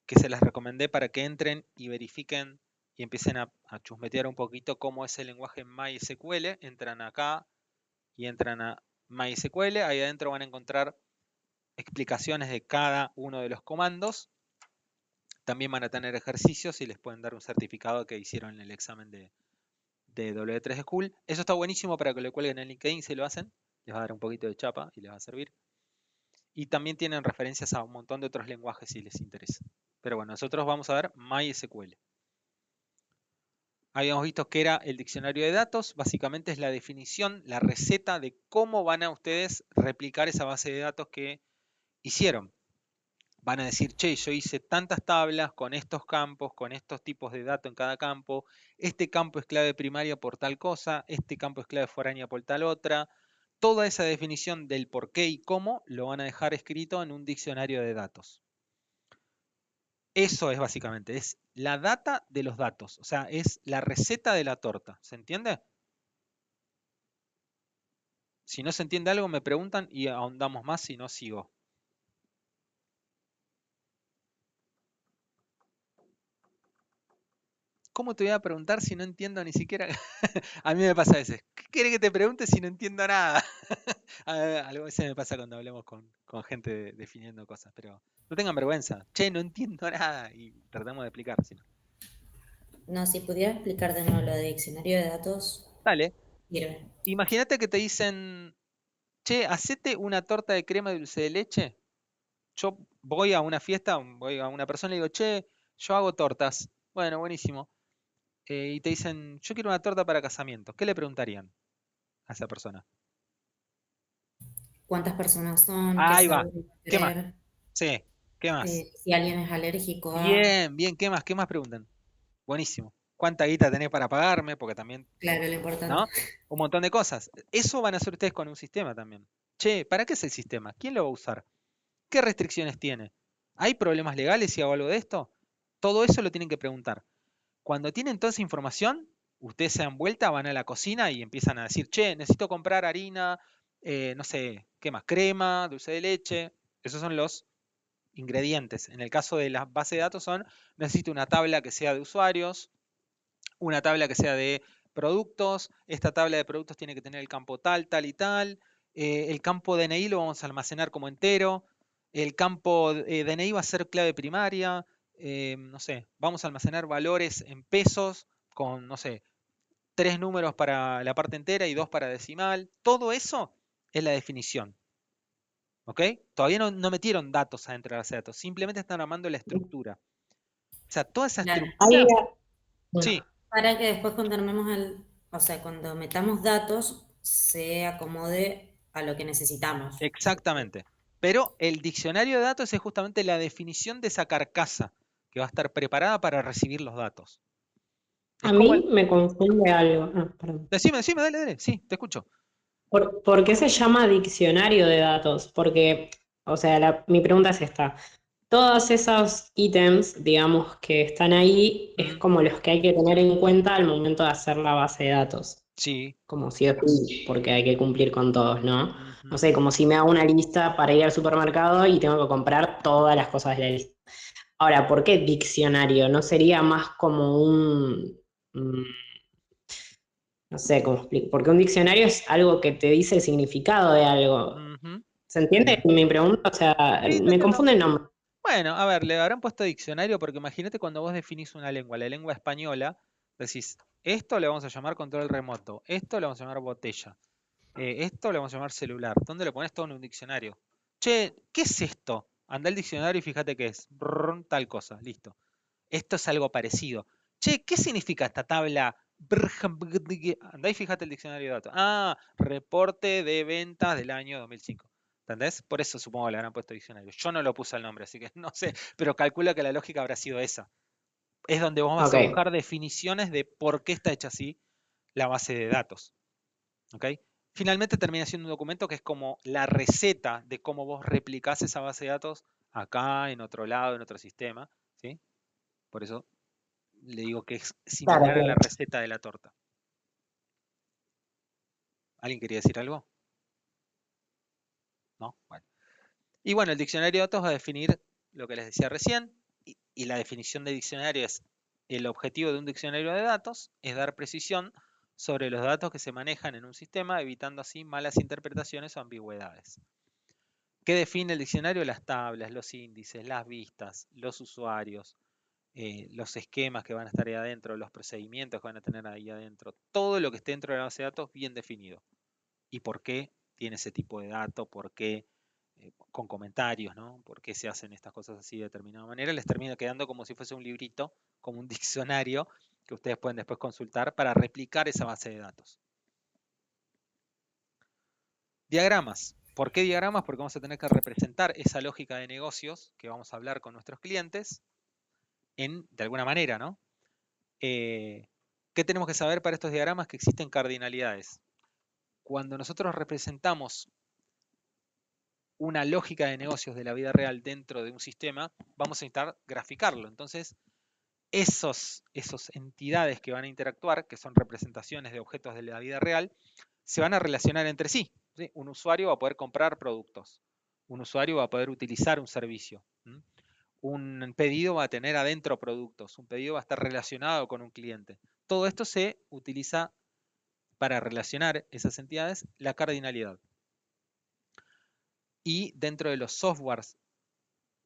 Speaker 1: que se las recomendé para que entren y verifiquen y empiecen a chusmetear un poquito cómo es el lenguaje MySQL. Entran acá y entran a MySQL. Ahí adentro van a encontrar explicaciones de cada uno de los comandos. También van a tener ejercicios y les pueden dar un certificado que hicieron en el examen de W3 School. Eso está buenísimo para que lo cuelguen en LinkedIn si lo hacen. Les va a dar un poquito de chapa y les va a servir. Y también tienen referencias a un montón de otros lenguajes si les interesa. Pero bueno, nosotros vamos a ver MySQL. Habíamos visto que era el diccionario de datos. Básicamente es la definición, la receta de cómo van a ustedes replicar esa base de datos que hicieron. Van a decir, che, yo hice tantas tablas con estos campos, con estos tipos de datos en cada campo. Este campo es clave primaria por tal cosa. Este campo es clave foránea por tal otra. Toda esa definición del por qué y cómo lo van a dejar escrito en un diccionario de datos. Eso es básicamente, es la data de los datos. O sea, es la receta de la torta. ¿Se entiende? Si no se entiende algo, me preguntan y ahondamos más, si no, sigo. ¿Cómo te voy a preguntar si no entiendo ni siquiera? A mí me pasa a veces. ¿Qué querés que te pregunte si no entiendo nada? A veces me pasa cuando hablamos con gente definiendo cosas, pero no tengan vergüenza. Che, no entiendo nada. Y tratamos de explicar. Si no.
Speaker 10: No, si pudiera explicar de nuevo lo de diccionario de datos,
Speaker 1: Dale.
Speaker 10: sirve.
Speaker 1: Imagínate que te dicen, che, hacete una torta de crema de dulce de leche. Yo voy a una fiesta, voy a una persona y digo, che, yo hago tortas. Bueno, buenísimo. Y te dicen, yo quiero una torta para casamiento. ¿Qué le preguntarían a esa persona?
Speaker 10: ¿Cuántas personas son? ¿Qué
Speaker 1: Ahí va.
Speaker 10: sabor va a
Speaker 1: ¿Qué más?
Speaker 10: querer?
Speaker 1: Sí, ¿qué más?
Speaker 10: Si alguien es alérgico a...
Speaker 1: Bien, bien, ¿qué más? ¿Qué más preguntan? Buenísimo. ¿Cuánta guita tenés para pagarme? Porque también,
Speaker 10: Claro, lo importante.
Speaker 1: ¿no? Un montón de cosas. Eso van a hacer ustedes con un sistema también. Che, ¿para qué es el sistema? ¿Quién lo va a usar? ¿Qué restricciones tiene? ¿Hay problemas legales si hago algo de esto? Todo eso lo tienen que preguntar. Cuando tienen toda esa información, ustedes se dan vuelta, van a la cocina y empiezan a decir, che, necesito comprar harina, no sé, ¿qué más? Crema, dulce de leche. Esos son los ingredientes. En el caso de la base de datos son, necesito una tabla que sea de usuarios, una tabla que sea de productos, esta tabla de productos tiene que tener el campo tal, tal y tal, el campo DNI lo vamos a almacenar como entero, el campo DNI va a ser clave primaria, no sé, vamos a almacenar valores en pesos con, no sé, 3 números para la parte entera y 2 para decimal, todo eso es la definición. ¿Ok? Todavía no metieron datos adentro de la base de datos, simplemente están armando la estructura. O sea, toda esa
Speaker 4: Claro.
Speaker 1: estructura... Sí,
Speaker 10: Para que después cuando armemos o sea, cuando metamos datos, se acomode a lo que necesitamos.
Speaker 1: exactamente. Pero el diccionario de datos es justamente la definición de esa carcasa que va a estar preparada para recibir los datos.
Speaker 8: A mí me confunde algo. Perdón.
Speaker 1: Decime, dale, sí, te escucho.
Speaker 8: ¿Por qué se llama diccionario de datos? Porque, o sea, mi pregunta es esta. Todos esos ítems, digamos, que están ahí, es como los que hay que tener en cuenta al momento de hacer la base de datos.
Speaker 1: Sí.
Speaker 8: Como si es porque hay que cumplir con todos, ¿no? No sé, como si me hago una lista para ir al supermercado y tengo que comprar todas las cosas de la lista. Ahora, ¿por qué diccionario? ¿No sería más como no sé cómo explico? Porque un diccionario es algo que te dice el significado de algo. ¿Se entiende mi pregunta? O sea,
Speaker 1: Sí,
Speaker 8: me confunde el nombre.
Speaker 1: Bueno, a ver, le habrán puesto diccionario porque imagínate cuando vos definís una lengua, la lengua española, decís, esto le vamos a llamar control remoto, esto le vamos a llamar botella, esto le vamos a llamar celular. ¿Dónde lo pones todo en un diccionario? Che, ¿qué es esto? Anda al diccionario y fíjate qué es. Brrr, tal cosa, listo. Esto es algo parecido. Che, ¿qué significa esta tabla? Andá y fíjate el diccionario de datos. Ah, reporte de ventas del año 2005. ¿Entendés? Por eso supongo que le habrán puesto diccionario. Yo no lo puse el nombre, así que no sé, pero calculo que la lógica habrá sido esa. Es donde vos vas a buscar definiciones de por qué está hecha así la base de datos. ¿Ok? Finalmente termina siendo un documento que es como la receta de cómo vos replicás esa base de datos acá, en otro lado, en otro sistema. ¿Sí? Por eso le digo que es similar a la receta de la torta. ¿Alguien quería decir algo? ¿No? Bueno. Y bueno, el diccionario de datos va a definir lo que les decía recién, y la definición de diccionario es: el objetivo de un diccionario de datos es dar precisión sobre los datos que se manejan en un sistema, evitando así malas interpretaciones o ambigüedades. ¿Qué define el diccionario? Las tablas, los índices, las vistas, los usuarios, los esquemas que van a estar ahí adentro, los procedimientos que van a tener ahí adentro, todo lo que esté dentro de la base de datos bien definido. ¿Y por qué tiene ese tipo de dato, por qué, con comentarios, ¿no? Por qué se hacen estas cosas así de determinada manera, les termina quedando como si fuese un librito, como un diccionario que ustedes pueden después consultar para replicar esa base de datos. Diagramas. ¿Por qué diagramas? Porque vamos a tener que representar esa lógica de negocios que vamos a hablar con nuestros clientes de alguna manera, ¿no? ¿Qué tenemos que saber para estos diagramas? Que existen cardinalidades. Cuando nosotros representamos una lógica de negocios de la vida real dentro de un sistema, vamos a intentar graficarlo. Entonces, esas entidades que van a interactuar, que son representaciones de objetos de la vida real, se van a relacionar entre sí. ¿Sí? Un usuario va a poder comprar productos. Un usuario va a poder utilizar un servicio. Un pedido va a tener adentro productos. Un pedido va a estar relacionado con un cliente. Todo esto se utiliza para relacionar esas entidades la cardinalidad. Y dentro de los softwares,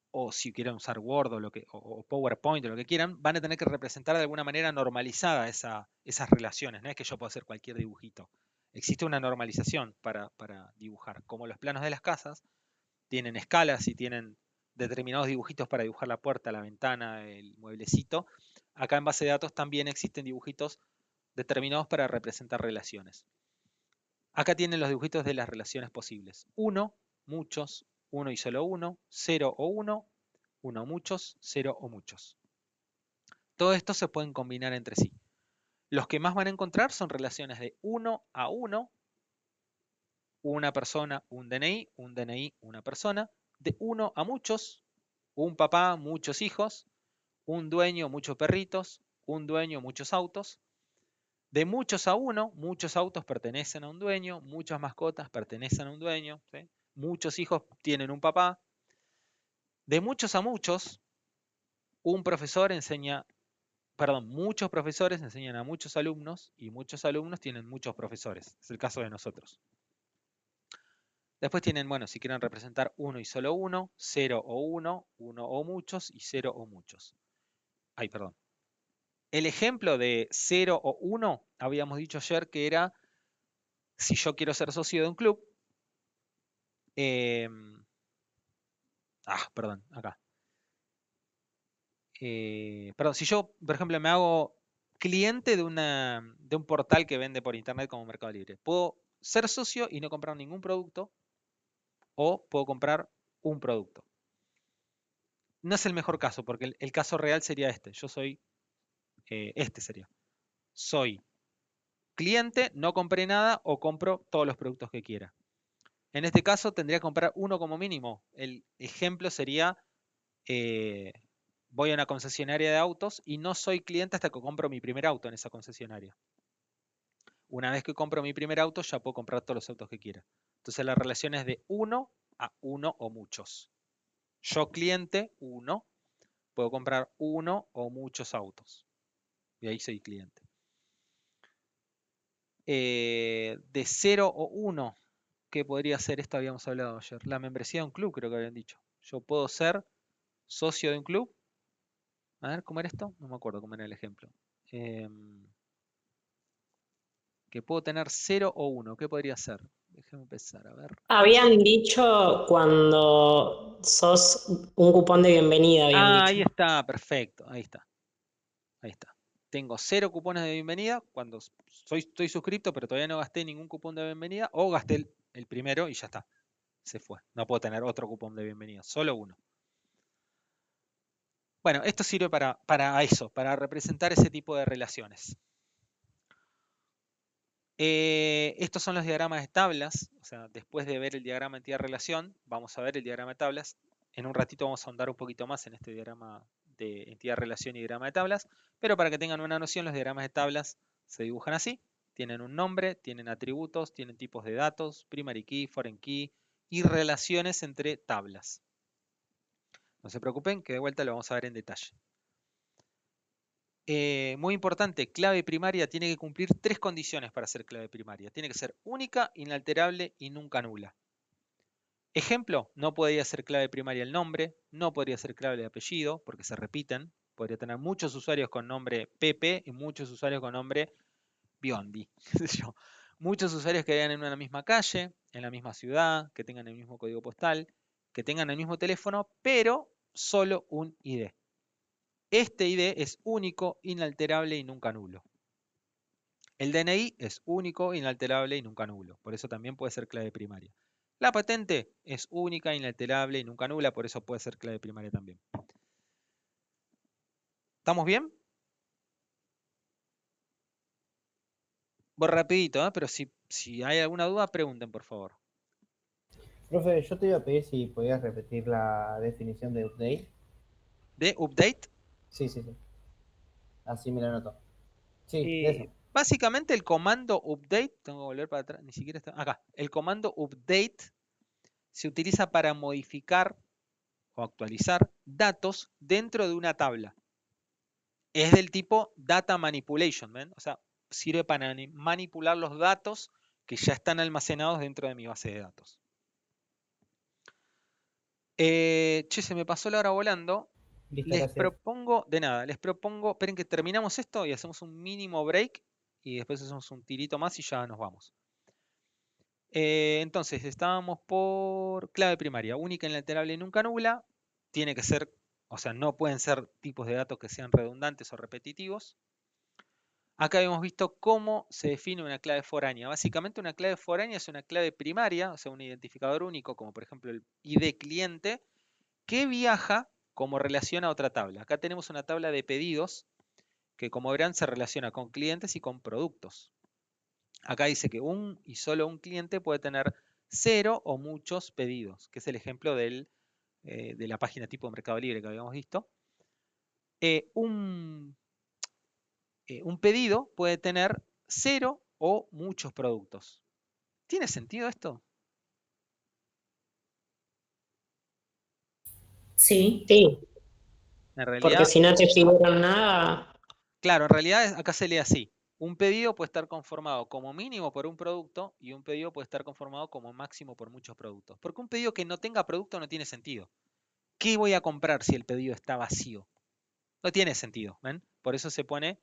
Speaker 1: o si quieren usar Word o PowerPoint o lo que quieran, van a tener que representar de alguna manera normalizada esas relaciones. No es que yo pueda hacer cualquier dibujito. Existe una normalización para dibujar. Como los planos de las casas tienen escalas y tienen determinados dibujitos para dibujar la puerta, la ventana, el mueblecito, acá en base de datos también existen dibujitos determinados para representar relaciones. Acá tienen los dibujitos de las relaciones posibles. Uno, muchos, uno y solo uno, 0 o 1, 1 o muchos, 0 o muchos. Todo esto se pueden combinar entre sí. Los que más van a encontrar son relaciones de 1 a 1, una persona, un DNI, una persona, de 1 a muchos, un papá, muchos hijos, un dueño, muchos perritos, un dueño, muchos autos. De muchos a 1, muchos autos pertenecen a un dueño, muchas mascotas pertenecen a un dueño, ¿sí? Muchos hijos tienen un papá. De muchos a muchos, muchos profesores enseñan a muchos alumnos y muchos alumnos tienen muchos profesores. Es el caso de nosotros. Después tienen, bueno, si quieren representar 1 y solo 1, 0 o 1, 1 o muchos y 0 o muchos. El ejemplo de 0 o 1, habíamos dicho ayer que era si yo quiero ser socio de un club. Si yo, por ejemplo, me hago cliente de un portal que vende por internet como Mercado Libre, puedo ser socio y no comprar ningún producto, o puedo comprar un producto. No es el mejor caso, porque el caso real sería este. Yo soy, soy cliente, no compré nada o compro todos los productos que quiera. En este caso tendría que comprar uno como mínimo. El ejemplo sería, voy a una concesionaria de autos y no soy cliente hasta que compro mi primer auto en esa concesionaria. Una vez que compro mi primer auto, ya puedo comprar todos los autos que quiera. Entonces la relación es de 1 a 1 o muchos. Yo cliente, 1, puedo comprar 1 o muchos autos. Y ahí soy cliente. De 0 o 1, ¿qué podría ser? Esto habíamos hablado ayer. La membresía de un club, creo que habían dicho. Yo puedo ser socio de un club. A ver, ¿cómo era esto? No me acuerdo cómo era el ejemplo. Que puedo tener 0 o 1. ¿Qué podría ser? Déjame empezar a ver.
Speaker 8: Habían dicho cuando sos un cupón de bienvenida,
Speaker 1: Ahí está, perfecto. Ahí está. Tengo 0 cupones de bienvenida cuando estoy suscrito, pero todavía no gasté ningún cupón de bienvenida, o gasté el primero y ya está. Se fue. No puedo tener otro cupón de bienvenida, solo uno. Bueno, esto sirve para eso, para representar ese tipo de relaciones. Estos son los diagramas de tablas. O sea, después de ver el diagrama entidad-relación, vamos a ver el diagrama de tablas. En un ratito vamos a ahondar un poquito más en este diagrama de entidad-relación y diagrama de tablas. Pero para que tengan una noción, los diagramas de tablas se dibujan así. Tienen un nombre, tienen atributos, tienen tipos de datos, primary key, foreign key y relaciones entre tablas. No se preocupen, que de vuelta lo vamos a ver en detalle. Muy importante, clave primaria tiene que cumplir 3 condiciones para ser clave primaria. Tiene que ser única, inalterable y nunca nula. Ejemplo, no podría ser clave primaria el nombre, no podría ser clave el apellido, porque se repiten. Podría tener muchos usuarios con nombre Pepe y muchos usuarios con nombre Biondi. Muchos usuarios que viven en una misma calle, en la misma ciudad, que tengan el mismo código postal, que tengan el mismo teléfono, pero solo un ID. Este ID es único, inalterable y nunca nulo. El DNI es único, inalterable y nunca nulo. Por eso también puede ser clave primaria. La patente es única, inalterable y nunca nula. Por eso puede ser clave primaria también. ¿Estamos bien? Voy rapidito, pero si hay alguna duda, pregunten, por favor.
Speaker 9: Profe, yo te iba a pedir si podías repetir la definición de update.
Speaker 1: ¿De update?
Speaker 9: Sí. Así me la anoto. Sí, de eso.
Speaker 1: Básicamente el comando update, tengo que volver para atrás, ni siquiera está acá. El comando update se utiliza para modificar o actualizar datos dentro de una tabla. Es del tipo data manipulation, ¿ven? O sea, sirve para manipular los datos que ya están almacenados dentro de mi base de datos. Se me pasó la hora volando.
Speaker 9: Listo,
Speaker 1: Les
Speaker 9: gracias.
Speaker 1: propongo, de nada, esperen que terminamos esto y hacemos un mínimo break y después hacemos un tirito más y ya nos vamos. Entonces, estábamos por clave primaria, única, inalterable y nunca nula. Tiene que ser, o sea, no pueden ser tipos de datos que sean redundantes o repetitivos. Acá hemos visto cómo se define una clave foránea. Básicamente una clave foránea es una clave primaria, o sea, un identificador único, como por ejemplo el ID cliente, que viaja como relación a otra tabla. Acá tenemos una tabla de pedidos que, como verán, se relaciona con clientes y con productos. Acá dice que un y solo un cliente puede tener 0 o muchos pedidos, que es el ejemplo de la página tipo Mercado Libre que habíamos visto. Un pedido puede tener 0 o muchos productos. ¿Tiene sentido esto?
Speaker 10: Sí.
Speaker 8: Sí,
Speaker 1: En realidad,
Speaker 8: porque si no te figuran nada,
Speaker 1: claro, en realidad acá se lee así. Un pedido puede estar conformado como mínimo por un producto y un pedido puede estar conformado como máximo por muchos productos. Porque un pedido que no tenga producto no tiene sentido. ¿Qué voy a comprar si el pedido está vacío? No tiene sentido, ¿ven? Por eso se pone...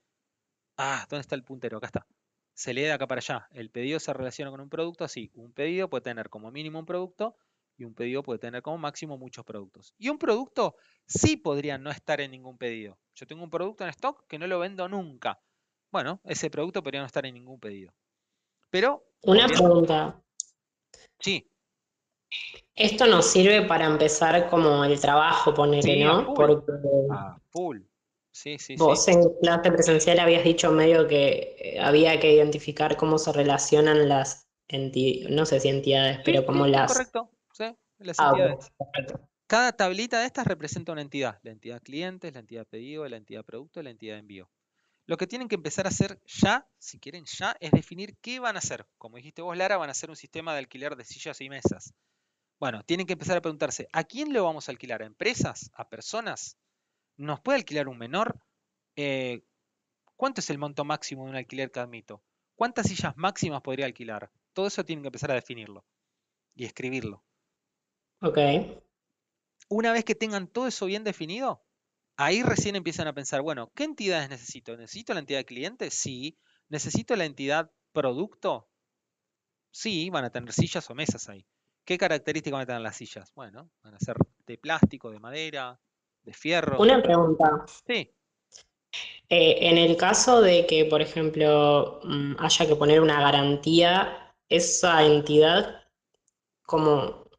Speaker 1: ¿dónde está el puntero? Acá está. Se lee de acá para allá. El pedido se relaciona con un producto así. Un pedido puede tener como mínimo un producto y un pedido puede tener como máximo muchos productos. Y un producto sí podría no estar en ningún pedido. Yo tengo un producto en stock que no lo vendo nunca. Bueno, ese producto podría no estar en ningún pedido. Pero...
Speaker 8: una pregunta.
Speaker 1: Sí.
Speaker 8: Esto nos sirve para empezar como el trabajo, ponele,
Speaker 1: Sí, a
Speaker 8: ¿no?
Speaker 1: full.
Speaker 8: Porque
Speaker 1: A full. Sí.
Speaker 8: vos en clase presencial habías dicho medio que había que identificar cómo se relacionan las entidades, no sé si entidades, pero como
Speaker 1: Sí,
Speaker 8: las...
Speaker 1: correcto. Sí, las
Speaker 8: Ah,
Speaker 1: entidades.
Speaker 8: ok, perfecto.
Speaker 1: Cada tablita de estas representa una entidad. La entidad clientes, la entidad pedido, la entidad producto y la entidad envío. Lo que tienen que empezar a hacer ya, si quieren ya, es definir qué van a hacer. Como dijiste vos, Lara, van a hacer un sistema de alquiler de sillas y mesas. Bueno, tienen que empezar a preguntarse, ¿a quién lo vamos a alquilar? ¿A empresas? ¿A personas? ¿Nos puede alquilar un menor? ¿Cuánto es el monto máximo de un alquiler que admito? ¿Cuántas sillas máximas podría alquilar? Todo eso tienen que empezar a definirlo y escribirlo.
Speaker 8: Ok.
Speaker 1: Una vez que tengan todo eso bien definido, ahí recién empiezan a pensar, bueno, ¿qué entidades necesito? ¿Necesito la entidad cliente? Sí. ¿Necesito la entidad producto? Sí, van a tener sillas o mesas ahí. ¿Qué características van a tener las sillas? Bueno, van a ser de plástico, de madera, de fierro.
Speaker 8: Una pregunta.
Speaker 1: Sí.
Speaker 8: En el caso de que, por ejemplo, haya que poner una garantía, esa entidad, ¿cómo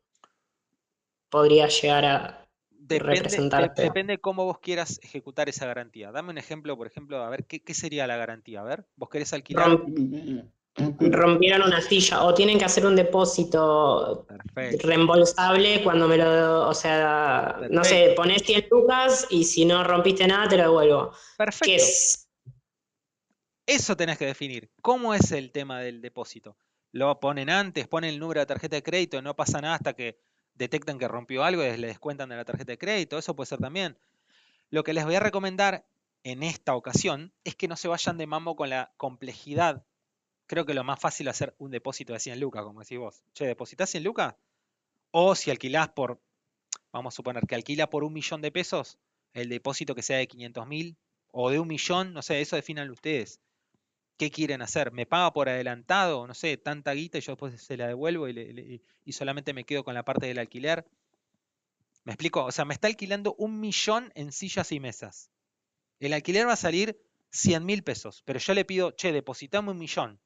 Speaker 8: podría llegar a representarse?
Speaker 1: Depende cómo vos quieras ejecutar esa garantía. Dame un ejemplo, por ejemplo, a ver, ¿qué sería la garantía? A ver, vos querés alquilar...
Speaker 8: Rompieron una silla o tienen que hacer un depósito
Speaker 1: Perfecto.
Speaker 8: reembolsable cuando me lo, o sea, no sé,
Speaker 1: Perfecto.
Speaker 8: ponés 100 lucas y si no rompiste nada te lo devuelvo.
Speaker 1: Perfecto.
Speaker 8: ¿Qué es?
Speaker 1: Eso tenés que definir. ¿Cómo es el tema del depósito? Lo ponen antes, ponen el número de tarjeta de crédito, no pasa nada hasta que detectan que rompió algo y le descuentan de la tarjeta de crédito. Eso puede ser también. Lo que les voy a recomendar en esta ocasión es que no se vayan de mambo con la complejidad. Creo que lo más fácil es hacer un depósito de 100 lucas, como decís vos. Che, ¿depositás 100 lucas? O si alquilás por, vamos a suponer que alquila por 1 millón de pesos, el depósito que sea de 500.000 o de 1 millón, no sé, eso definan ustedes. ¿Qué quieren hacer? ¿Me paga por adelantado? No sé, tanta guita y yo después se la devuelvo y solamente me quedo con la parte del alquiler. ¿Me explico? O sea, me está alquilando 1 millón en sillas y mesas. El alquiler va a salir 100.000 pesos, pero yo le pido, che, depositame 1 millón.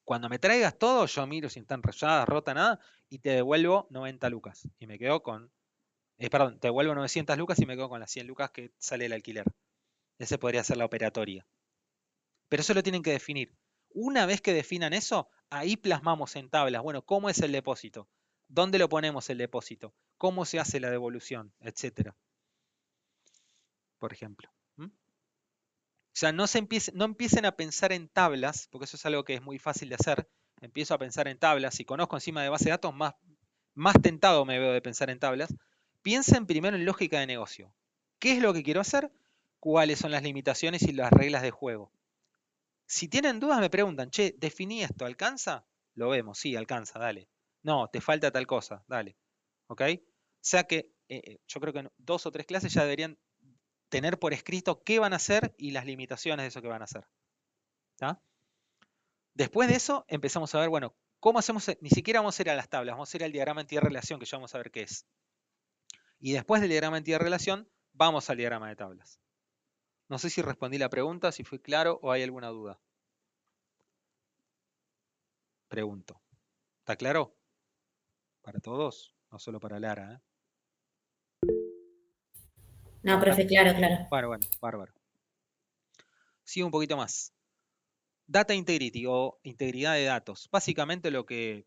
Speaker 1: Cuando me traigas todo, yo miro si están rayadas, rota, nada, y te devuelvo 90 lucas. Y me quedo con, perdón, te devuelvo 900 lucas y me quedo con las 100 lucas que sale el alquiler. Ese podría ser la operatoria. Pero eso lo tienen que definir. Una vez que definan eso, ahí plasmamos en tablas, bueno, ¿cómo es el depósito? ¿Dónde lo ponemos el depósito? ¿Cómo se hace la devolución? Etcétera. Por ejemplo. O sea, no empiecen a pensar en tablas, porque eso es algo que es muy fácil de hacer. Empiezo a pensar en tablas. Si conozco encima de base de datos, más tentado me veo de pensar en tablas. Piensen primero en lógica de negocio. ¿Qué es lo que quiero hacer? ¿Cuáles son las limitaciones y las reglas de juego? Si tienen dudas me preguntan, che, ¿definí esto? ¿Alcanza? Lo vemos, sí, alcanza, dale. No, te falta tal cosa, dale. ¿Ok? O sea que yo creo que en 2 o 3 clases ya deberían tener por escrito qué van a hacer y las limitaciones de eso que van a hacer. ¿Tá? Después de eso empezamos a ver, bueno, ¿cómo hacemos? Ni siquiera vamos a ir a las tablas, vamos a ir al diagrama entidad-relación, que ya vamos a ver qué es. Y después del diagrama entidad-relación, vamos al diagrama de tablas. No sé si respondí la pregunta, si fui claro o hay alguna duda. Pregunto. ¿Está claro? Para todos, no solo para Lara.
Speaker 10: No, profe, claro, claro.
Speaker 1: Bueno, bárbaro. Sigo un poquito más. Data integrity o integridad de datos. Básicamente lo que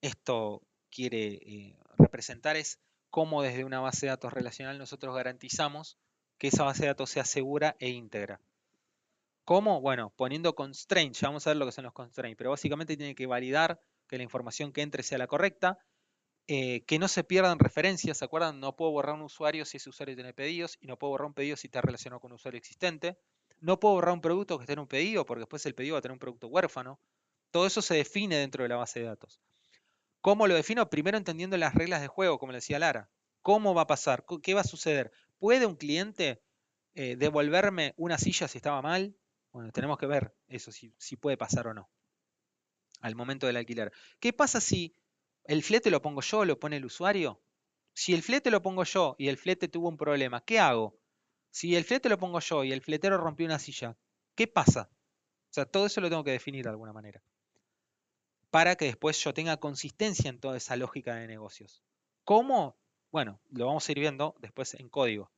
Speaker 1: esto quiere representar es cómo desde una base de datos relacional nosotros garantizamos que esa base de datos sea segura e íntegra. ¿Cómo? Bueno, poniendo constraints, ya vamos a ver lo que son los constraints, pero básicamente tiene que validar que la información que entre sea la correcta, que no se pierdan referencias, ¿se acuerdan? No puedo borrar un usuario si ese usuario tiene pedidos y no puedo borrar un pedido si está relacionado con un usuario existente. No puedo borrar un producto que esté en un pedido porque después el pedido va a tener un producto huérfano. Todo eso se define dentro de la base de datos. ¿Cómo lo defino? Primero entendiendo las reglas de juego, como le decía Lara. ¿Cómo va a pasar? ¿Qué va a suceder? ¿Puede un cliente devolverme una silla si estaba mal? Bueno, tenemos que ver eso, si puede pasar o no, al momento del alquiler. ¿Qué pasa si el flete lo pongo yo o lo pone el usuario? Si el flete lo pongo yo y el flete tuvo un problema, ¿qué hago? Si el flete lo pongo yo y el fletero rompió una silla, ¿qué pasa? O sea, todo eso lo tengo que definir de alguna manera, para que después yo tenga consistencia en toda esa lógica de negocios. ¿Cómo? Bueno, lo vamos a ir viendo después en código.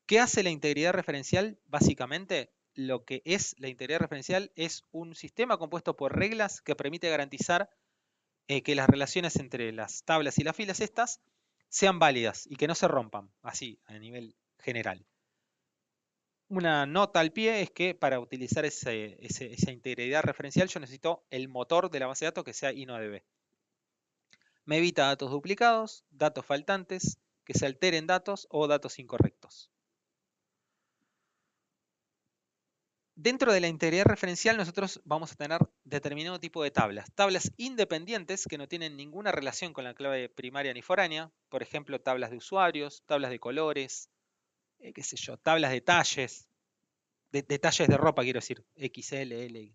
Speaker 1: ¿Qué hace la integridad referencial? Básicamente, lo que es la integridad referencial es un sistema compuesto por reglas que permite garantizar que las relaciones entre las tablas y las filas estas sean válidas y que no se rompan, así, a nivel general. Una nota al pie es que para utilizar esa integridad referencial yo necesito el motor de la base de datos que sea InnoDB. Me evita datos duplicados, datos faltantes, que se alteren datos o datos incorrectos. Dentro de la integridad referencial nosotros vamos a tener determinado tipo de tablas. Tablas independientes que no tienen ninguna relación con la clave primaria ni foránea. Por ejemplo, tablas de usuarios, tablas de colores, qué sé yo, tablas de talles. Detalles de ropa, quiero decir, XL, L.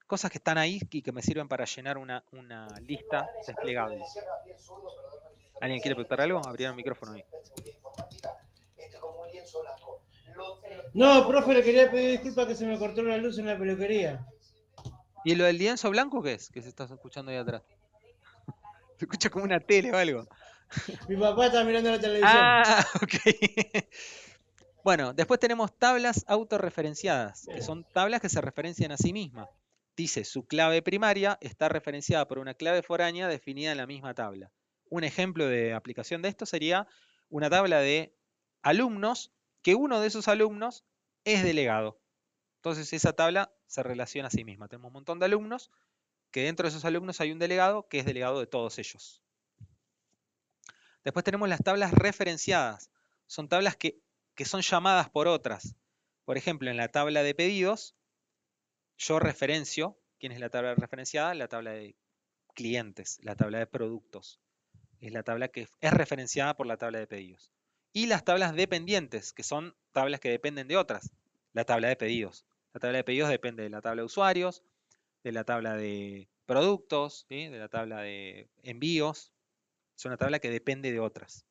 Speaker 1: Cosas que están ahí y que me sirven para llenar una lista desplegable. ¿Alguien quiere preguntar algo? Abrieron el micrófono ahí.
Speaker 5: No, profe, le quería pedir disculpas que se me cortó la luz en la peluquería.
Speaker 1: ¿Y lo del lienzo blanco qué es? Que se está escuchando ahí atrás. Se escucha como una tele o algo.
Speaker 5: Mi papá está mirando la televisión.
Speaker 1: Ah, ok. Bueno, después tenemos tablas autorreferenciadas, que son tablas que se referencian a sí mismas. Dice, su clave primaria está referenciada por una clave foránea definida en la misma tabla. Un ejemplo de aplicación de esto sería una tabla de alumnos, que uno de esos alumnos es delegado. Entonces esa tabla se relaciona a sí misma. Tenemos un montón de alumnos, que dentro de esos alumnos hay un delegado que es delegado de todos ellos. Después tenemos las tablas referenciadas. Son tablas que son llamadas por otras. Por ejemplo, en la tabla de pedidos, yo referencio, ¿quién es la tabla referenciada? La tabla de clientes, la tabla de productos. Es la tabla que es referenciada por la tabla de pedidos. Y las tablas dependientes, que son tablas que dependen de otras. La tabla de pedidos. La tabla de pedidos depende de la tabla de usuarios, de la tabla de productos, ¿sí? De la tabla de envíos. Es una tabla que depende de otras.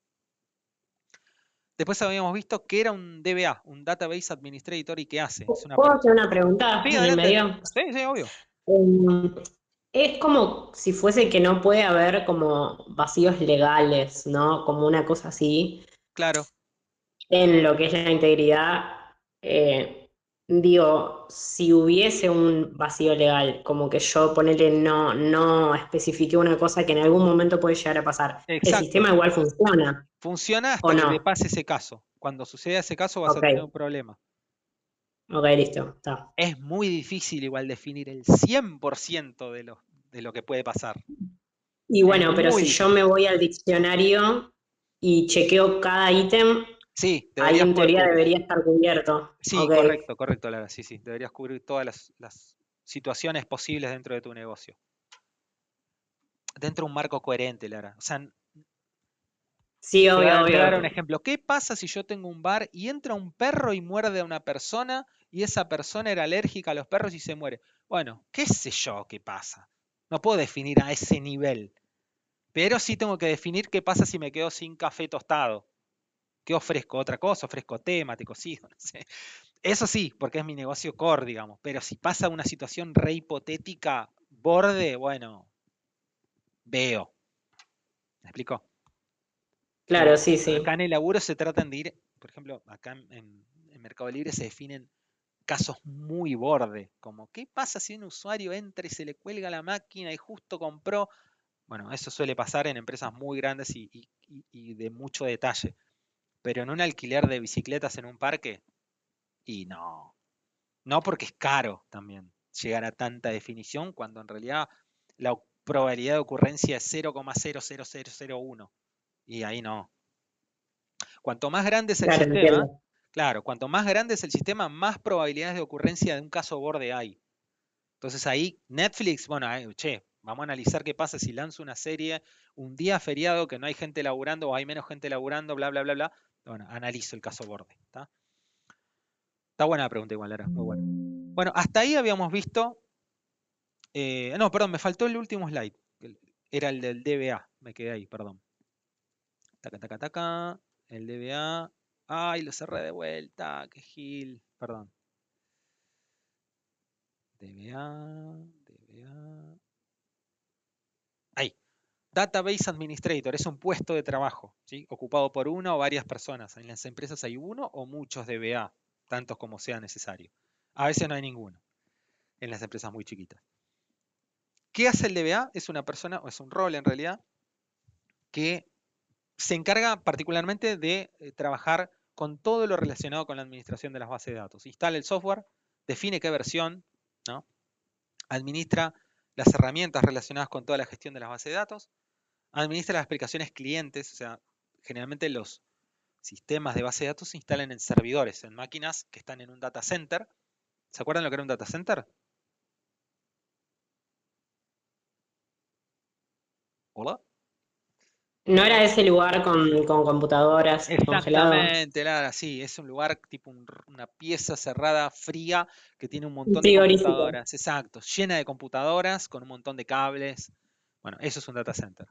Speaker 1: Después habíamos visto que era un DBA, un Database Administrator, y qué hace. Es una
Speaker 8: ¿Puedo hacer una pregunta
Speaker 1: Sí,
Speaker 8: en el
Speaker 1: adelante.
Speaker 8: medio?
Speaker 1: Sí, sí, obvio.
Speaker 8: Es como si fuese que no puede haber como vacíos legales, ¿no? Como una cosa así
Speaker 1: Claro.
Speaker 8: en lo que es la integridad. Digo, si hubiese un vacío legal, como que yo ponele no especifique una cosa que en algún momento puede llegar a pasar, ¿el
Speaker 1: Exacto.
Speaker 8: sistema igual funciona
Speaker 1: Funciona
Speaker 8: o
Speaker 1: hasta que te
Speaker 8: no?
Speaker 1: pase ese caso. Cuando suceda ese caso vas a
Speaker 8: Ok,
Speaker 1: tener un problema.
Speaker 8: ok, listo, está.
Speaker 1: Es muy difícil igual definir el 100% de lo que puede pasar.
Speaker 8: Y
Speaker 1: Es
Speaker 8: bueno, pero
Speaker 1: muy
Speaker 8: si yo
Speaker 1: difícil.
Speaker 8: me voy al diccionario y chequeo cada ítem,
Speaker 1: Sí,
Speaker 8: ahí
Speaker 1: deberías
Speaker 8: en
Speaker 1: poder
Speaker 8: teoría
Speaker 1: cubrir.
Speaker 8: debería estar cubierto.
Speaker 1: Sí,
Speaker 8: Ok.
Speaker 1: correcto, Lara. Sí, sí. Deberías cubrir todas las situaciones posibles dentro de tu negocio. Dentro de un marco coherente, Lara. O sea,
Speaker 8: Sí,
Speaker 1: te
Speaker 8: obvio,
Speaker 1: voy a dar un
Speaker 8: obvio.
Speaker 1: ejemplo. ¿Qué pasa si yo tengo un bar y entra un perro y muerde a una persona y esa persona era alérgica a los perros y se muere? Bueno, qué sé yo qué pasa. No puedo definir a ese nivel. Pero sí tengo que definir qué pasa si me quedo sin café tostado. ¿Qué ofrezco? Otra cosa, ofrezco té, mate cocido, no sé. Eso sí, porque es mi negocio core, digamos. Pero si pasa una situación re hipotética, borde, bueno, veo. ¿Me explico?
Speaker 8: Claro, sí,
Speaker 1: Acá
Speaker 8: sí.
Speaker 1: en el laburo se tratan de ir, por ejemplo, acá en Mercado Libre se definen casos muy borde, como ¿qué pasa si un usuario entra y se le cuelga la máquina y justo compró? Bueno, eso suele pasar en empresas muy grandes y de mucho detalle, pero en un alquiler de bicicletas en un parque, y no, no porque es caro también llegar a tanta definición cuando en realidad la probabilidad de ocurrencia es 0,00001 y ahí no. Cuanto más grande es el
Speaker 8: Claro,
Speaker 1: sistema,
Speaker 8: entiendo.
Speaker 1: claro, cuanto más grande es el sistema, más probabilidades de ocurrencia de un caso borde hay. Entonces ahí Netflix, bueno, che, vamos a analizar qué pasa si lanzo una serie un día feriado que no hay gente laburando o hay menos gente laburando, bla, bla, bla, bla. Bueno, analizo el caso borde. Está buena la pregunta igual, Lara, muy buena. Bueno, hasta ahí habíamos visto, no, perdón, me faltó el último slide. Era el del DBA, me quedé ahí, perdón. Taca, taca, taca, el DBA. Ay, lo cerré de vuelta, qué gil, perdón. DBA. Ahí. Database Administrator es un puesto de trabajo, ¿sí? Ocupado por una o varias personas. En las empresas hay uno o muchos DBA, tantos como sea necesario. A veces no hay ninguno, en las empresas muy chiquitas. ¿Qué hace el DBA? Es una persona, o es un rol en realidad, que se encarga particularmente de trabajar con todo lo relacionado con la administración de las bases de datos. Instala el software, define qué versión, ¿no? Administra las herramientas relacionadas con toda la gestión de las bases de datos, administra las aplicaciones clientes, o sea, generalmente los sistemas de base de datos se instalan en servidores, en máquinas que están en un data center. ¿Se acuerdan lo que era un data center? ¿Hola?
Speaker 8: ¿No era ese lugar con computadoras congelado?
Speaker 1: Exactamente, Lara, sí, es un lugar tipo una pieza cerrada, fría, que tiene un
Speaker 8: Un
Speaker 1: montón de
Speaker 8: frigorífico.
Speaker 1: computadoras, exacto, llena de computadoras, con un montón de cables. Bueno, eso es un data center.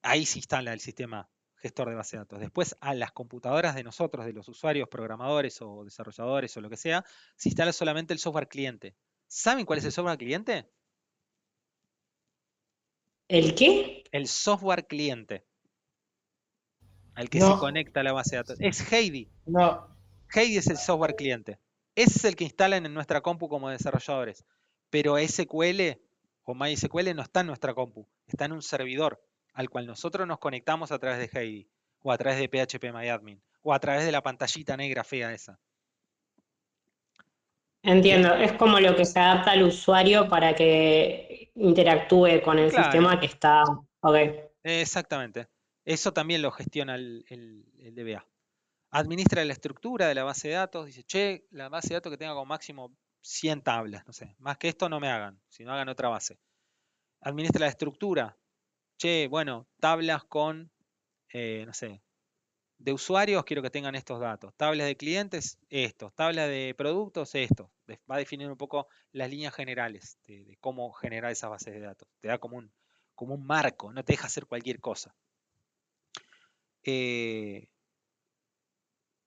Speaker 1: Ahí se instala el sistema gestor de base de datos. Después a las computadoras de nosotros, de los usuarios, programadores o desarrolladores o lo que sea, se instala solamente el software cliente. ¿Saben cuál es el software cliente?
Speaker 8: ¿El qué?
Speaker 1: El software cliente al que se
Speaker 5: No,
Speaker 1: conecta a la base de datos. Es Heidi.
Speaker 5: no.
Speaker 1: Heidi es el software cliente. Ese es el que instalan en nuestra compu como desarrolladores. Pero SQL o MySQL no está en nuestra compu, está en un servidor al cual nosotros nos conectamos a través de Heidi, o a través de PHPMyAdmin, o a través de la pantallita negra fea esa.
Speaker 8: Entiendo,
Speaker 1: Bien,
Speaker 8: es como lo que se adapta al usuario para que interactúe con el
Speaker 1: claro,
Speaker 8: sistema que está. Ok.
Speaker 1: exactamente. Eso también lo gestiona el DBA. Administra la estructura de la base de datos, dice, che, la base de datos que tenga como máximo 100 tablas, no sé, más que esto no me hagan, sino hagan otra base. Administra la estructura, che, bueno, tablas con, no sé, de usuarios, quiero que tengan estos datos. Tablas de clientes, estos. Tablas de productos, estos. Va a definir un poco las líneas generales de cómo generar esas bases de datos. Te da como un marco, no te deja hacer cualquier cosa.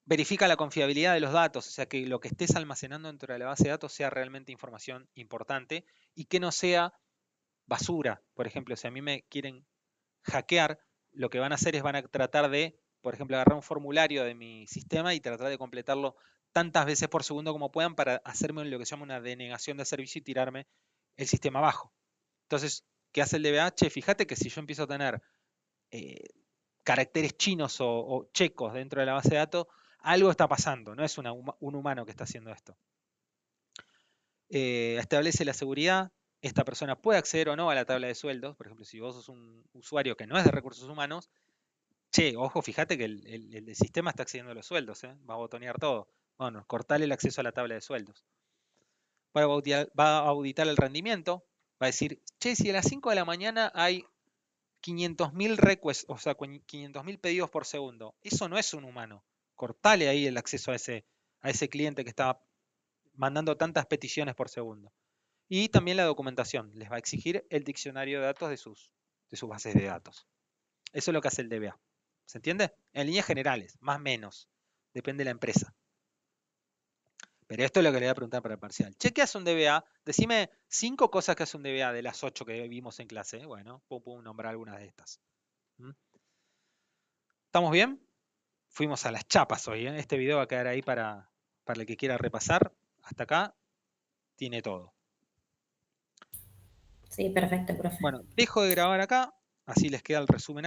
Speaker 1: Verifica la confiabilidad de los datos, o sea, que lo que estés almacenando dentro de la base de datos sea realmente información importante y que no sea basura. Por ejemplo, si a mí me quieren hackear, lo que van a hacer es van a tratar de, por ejemplo, agarrar un formulario de mi sistema y tratar de completarlo tantas veces por segundo como puedan para hacerme lo que se llama una denegación de servicio y tirarme el sistema abajo. Entonces, ¿qué hace el DBA? Che, fíjate que si yo empiezo a tener caracteres chinos o checos dentro de la base de datos, algo está pasando, no es un humano que está haciendo esto. Establece la seguridad. Esta persona puede acceder o no a la tabla de sueldos. Por ejemplo, si vos sos un usuario que no es de recursos humanos, che, ojo, fíjate que el sistema está accediendo a los sueldos, va a botonear todo. Bueno, cortarle el acceso a la tabla de sueldos. Va a auditar el rendimiento. Va a decir, che, si a las 5 de la mañana hay 500.000 requests, o sea, 500.000 pedidos por segundo. Eso no es un humano. Cortale ahí el acceso a ese cliente que está mandando tantas peticiones por segundo. Y también la documentación. Les va a exigir el diccionario de datos de sus bases de datos. Eso es lo que hace el DBA. ¿Se entiende? En líneas generales, más o menos. Depende de la empresa. Pero esto es lo que le voy a preguntar para el parcial. Che, ¿qué hace un DBA? Decime 5 cosas que hace un DBA de las 8 que vimos en clase. Bueno, puedo nombrar algunas de estas. ¿Estamos bien? Fuimos a las chapas hoy. Este video va a quedar ahí para el que quiera repasar. Hasta acá tiene todo.
Speaker 10: Sí, perfecto, profe.
Speaker 1: Bueno, dejo de grabar acá. Así les queda el resumen acá.